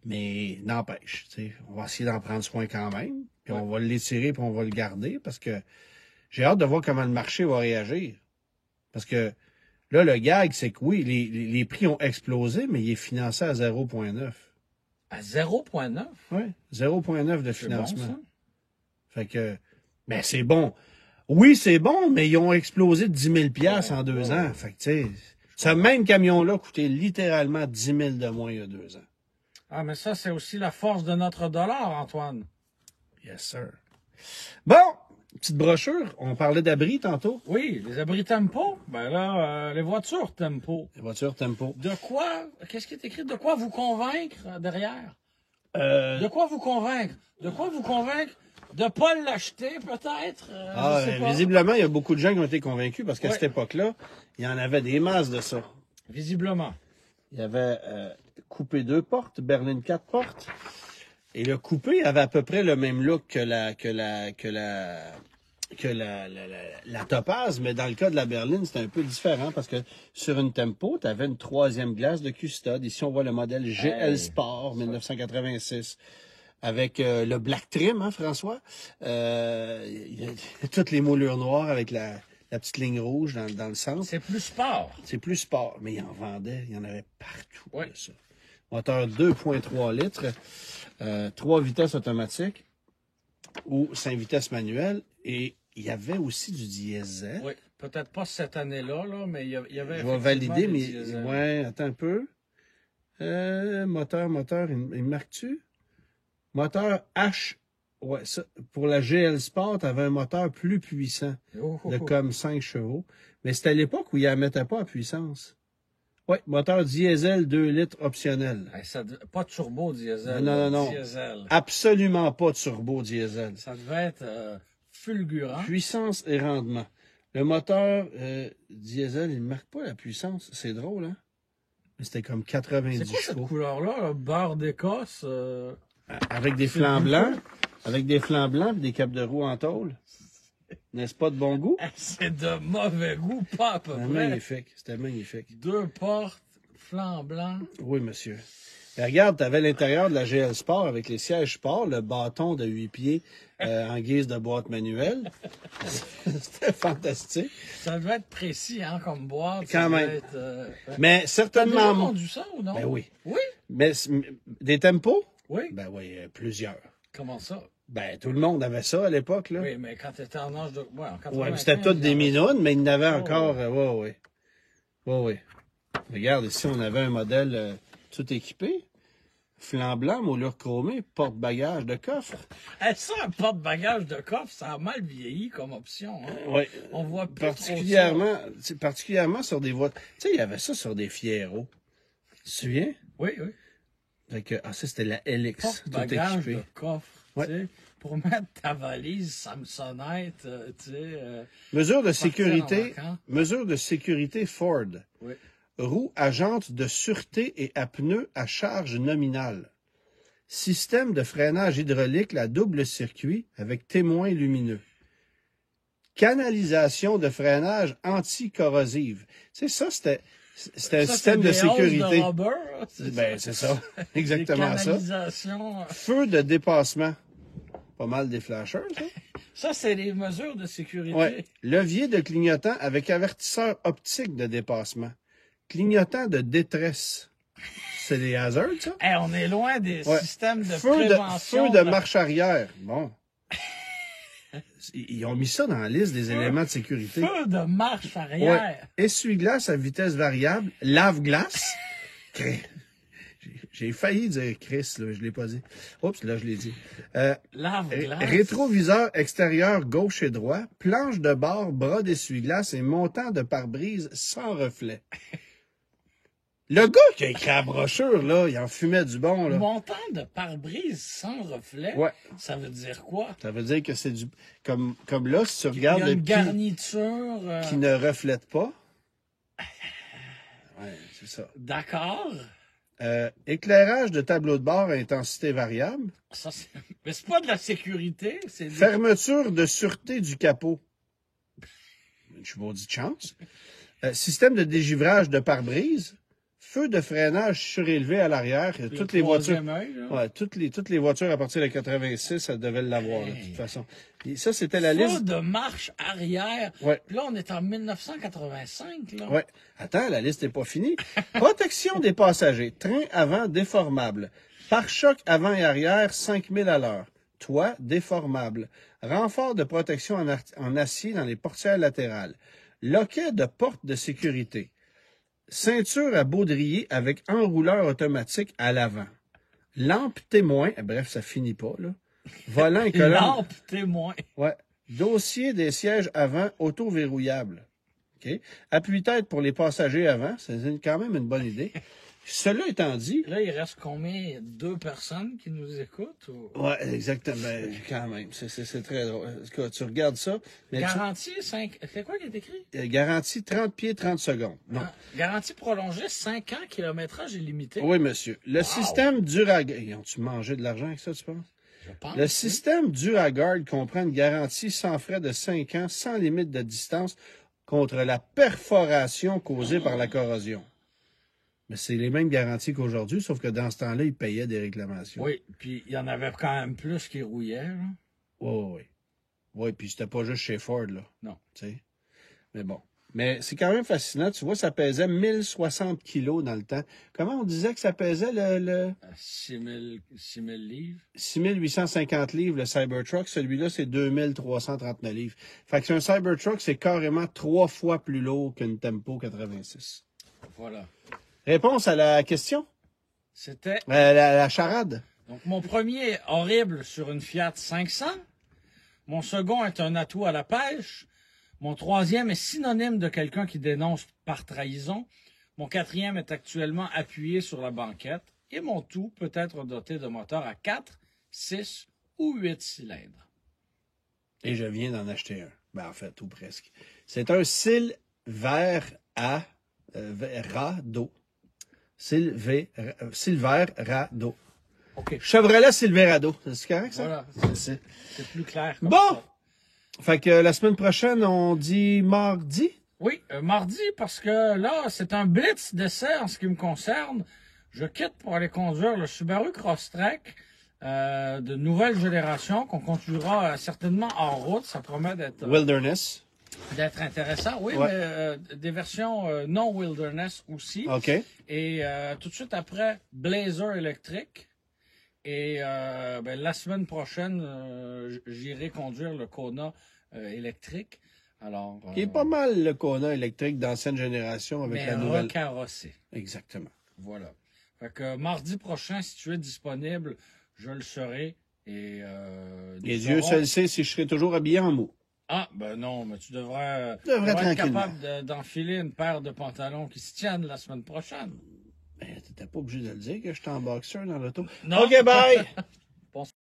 mais n'empêche, tu sais, on va essayer d'en prendre soin quand même, puis on va l'étirer, puis on va le garder, parce que j'ai hâte de voir comment le marché va réagir. Parce que là, le gag, c'est que oui, les prix ont explosé, mais il est financé à 0,9. À 0,9? Oui, 0,9 de financement. Bon, ça. Fait que, ben c'est bon. Oui, c'est bon, mais ils ont explosé de 10 000 en 2 ans. Fait que, tu sais, ce même camion-là coûtait littéralement 10 000 de moins il y a 2 ans. Ah, mais ça, c'est aussi la force de notre dollar, Antoine. Yes, sir. Bon, petite brochure. On parlait d'abris tantôt. Oui, les abris Tempo. Ben là, les voitures Tempo. Les voitures Tempo. De quoi? Qu'est-ce qui est écrit? De quoi vous convaincre derrière? De quoi vous convaincre? De quoi vous convaincre? De pas l'acheter, peut-être? Visiblement, il y a beaucoup de gens qui ont été convaincus parce qu'à cette époque-là, il y en avait des masses de ça. Visiblement. Il y avait coupé 2 portes, berline 4 portes. Et le coupé avait à peu près le même look que la Topaz, mais dans le cas de la berline, c'était un peu différent parce que sur une Tempo, tu avais une troisième glace de custode. Ici, on voit le modèle GL Sport 1986 avec le black trim, hein, François? Il y a toutes les moulures noires avec la petite ligne rouge dans le centre. C'est plus sport. C'est plus sport, mais il en vendait, il y en avait partout. Oui. De ça. Moteur 2.3 litres, 3 vitesses automatiques ou 5 vitesses manuelles. Et il y avait aussi du diesel. Oui, peut-être pas cette année-là, là, mais il y avait. Je vais valider, mais diesel. ouais, attends un peu. Moteur, il me marque-tu? Moteur H. Ouais, ça, pour la GL Sport, tu avais un moteur plus puissant, de comme 5 chevaux. Mais c'était à l'époque où il ne la mettait pas à puissance. Oui, moteur diesel 2 litres optionnel. Pas de turbo diesel. Non. Diesel. Absolument pas de turbo diesel. Ça devait être fulgurant. Puissance et rendement. Le moteur diesel, il ne marque pas la puissance. C'est drôle, hein? C'était comme 90 chevaux. C'est quoi cette couleur-là? Là? Beurre d'Écosse? Avec des flancs blancs. Avec des flancs blancs et des capes de roue en tôle. N'est-ce pas de bon goût? C'est de mauvais goût, pas à peu près. Magnifique. C'était magnifique. 2 portes, flanc blanc. Oui, monsieur. Et regarde, tu avais l'intérieur de la GL Sport avec les sièges sport, le bâton de 8 pieds en guise de boîte manuelle. C'était fantastique. Ça devait être précis, hein, comme boîte. Quand même. Être, Mais certainement... T'as déjà vendu ça ou non? Ben oui. Oui? Mais des tempos? Oui. Ben oui, plusieurs. Comment ça? Ben, tout le monde avait ça à l'époque, là. Oui, mais quand tu étais en âge de... Ouais, en 95, Ouais, c'était toutes des minounes, mais il y en avait encore... oui. Oui. Regarde, ici, on avait un modèle tout équipé. Flanc blanc, moulure chromée, porte-bagages de coffre. Ça, un porte-bagages de coffre, ça a mal vieilli comme option. Hein? Oui. On voit plus particulièrement sur des voitures. Tu sais, il y avait ça sur des Fiero. Tu te souviens? Oui. Fait que, ça, c'était la LX. Porte-bagages de coffre. Ouais. Tu sais, pour mettre ta valise Samsonite, tu sais... Mesure de sécurité Ford. Oui. Roue à jantes de sûreté et à pneus à charge nominale. Système de freinage hydraulique à double circuit avec témoin lumineux. Canalisation de freinage anticorrosive. Tu sais, ça, c'était un système de sécurité. De rubber, ben, c'est ça. Exactement ça. Canalisation. Feu de dépassement. Pas mal des flashers, ça. Ça, c'est les mesures de sécurité. Ouais. Levier de clignotant avec avertisseur optique de dépassement. Clignotant de détresse. C'est des hazards, ça? Hey, on est loin des systèmes de feu prévention. Feu de marche arrière. Bon. Ils ont mis ça dans la liste des éléments de sécurité. Feu de marche arrière. Ouais. Essuie-glace à vitesse variable. Lave-glace. J'ai failli dire Chris, là, je l'ai pas dit. Oups, là, je l'ai dit. Lave-glace. Rétroviseur extérieur gauche et droit. Planche de bord, bras d'essuie-glace et montant de pare-brise sans reflet. Le gars qui a écrit la brochure, là, il en fumait du bon, là. Montant de pare-brise sans reflet? Ouais. Ça veut dire quoi? Ça veut dire que c'est du... Comme là, si tu regardes... Il y a une garniture... qui ne reflète pas. Ouais, c'est ça. D'accord. Éclairage de tableau de bord à intensité variable. Ça, mais c'est pas de la sécurité, c'est... Fermeture de sûreté du capot. Je vous dis de chance. Système de dégivrage de pare-brise. Feu de freinage surélevé à l'arrière. Toutes les voitures. Ouais, toutes les voitures à partir de 86, elles devaient l'avoir, de toute façon. Et ça, c'était la liste. Feu de marche arrière. Ouais. Puis là, on est en 1985, là. Ouais. Attends, la liste n'est pas finie. Protection des passagers. Train avant déformable. Pare-choc avant et arrière, 5000 à l'heure. Toit déformable. Renfort de protection en acier dans les portières latérales. Loquet de porte de sécurité. Ceinture à baudrier avec enrouleur automatique à l'avant. Lampe témoin. Bref, ça finit pas, là. Volant et colonne. Lampe témoin. Ouais. Dossier des sièges avant auto-verrouillable. OK. Appuie-tête pour les passagers avant, c'est quand même une bonne idée. Cela étant dit... Là, il reste combien? 2 personnes qui nous écoutent? Ou... Oui, exactement. Ben, quand même, c'est très drôle. Tu regardes ça... Mais garantie, 5... C'est quoi qui est écrit? Garantie 30 pieds, 30 secondes. Non. Ah, garantie prolongée, 5 ans, kilométrage illimité. Oui, monsieur. Le système Duragard... Ont-tu mangé de l'argent avec ça, tu penses? Je pense. Le système Duragard comprend une garantie sans frais de 5 ans, sans limite de distance, contre la perforation causée par la corrosion. Mais c'est les mêmes garanties qu'aujourd'hui, sauf que dans ce temps-là, ils payaient des réclamations. Oui, puis il y en avait quand même plus qui rouillaient. Là. Oui. Oui, puis c'était pas juste chez Ford, là. Non. Tu sais. Mais bon. Mais c'est quand même fascinant. Tu vois, ça pesait 1060 kilos dans le temps. Comment on disait que ça pesait le... 6000 livres. 6850 livres, le Cybertruck. Celui-là, c'est 2339 livres. Fait que c'est un Cybertruck, c'est carrément 3 fois plus lourd qu'une Tempo 86. Voilà. Réponse à la question? C'était... La charade? Donc, mon premier est horrible sur une Fiat 500. Mon second est un atout à la pêche. Mon troisième est synonyme de quelqu'un qui dénonce par trahison. Mon quatrième est actuellement appuyé sur la banquette. Et mon tout peut être doté de moteurs à 4, 6 ou 8 cylindres. Et je viens d'en acheter un. Ben, en fait, ou presque. C'est un Silverado. Silverado. OK. Chevrolet Silverado. C'est correct, ça? Voilà. C'est plus clair. Bon! Ça. Fait que la semaine prochaine, on dit mardi? Oui, mardi, parce que là, c'est un blitz d'essai en ce qui me concerne. Je quitte pour aller conduire le Subaru Crosstrek de nouvelle génération qu'on conduira certainement en route. Ça promet d'être... Wilderness. D'être intéressant, oui, ouais. Mais des versions non wilderness aussi. OK. Et tout de suite après, Blazer électrique. Et la semaine prochaine, j'irai conduire le Kona électrique. Alors, qui est pas mal le Kona électrique d'ancienne génération avec la nouvelle. Recarrossé. Exactement. Voilà. Fait que mardi prochain, si tu es disponible, je le serai. Et Dieu seul sait si je serai toujours habillé en mou. Ah, ben non, mais tu devrais être capable d'enfiler une paire de pantalons qui se tiennent la semaine prochaine. Ben, t'étais pas obligé de le dire que je suis en boxeur dans l'auto. Non. OK, bye!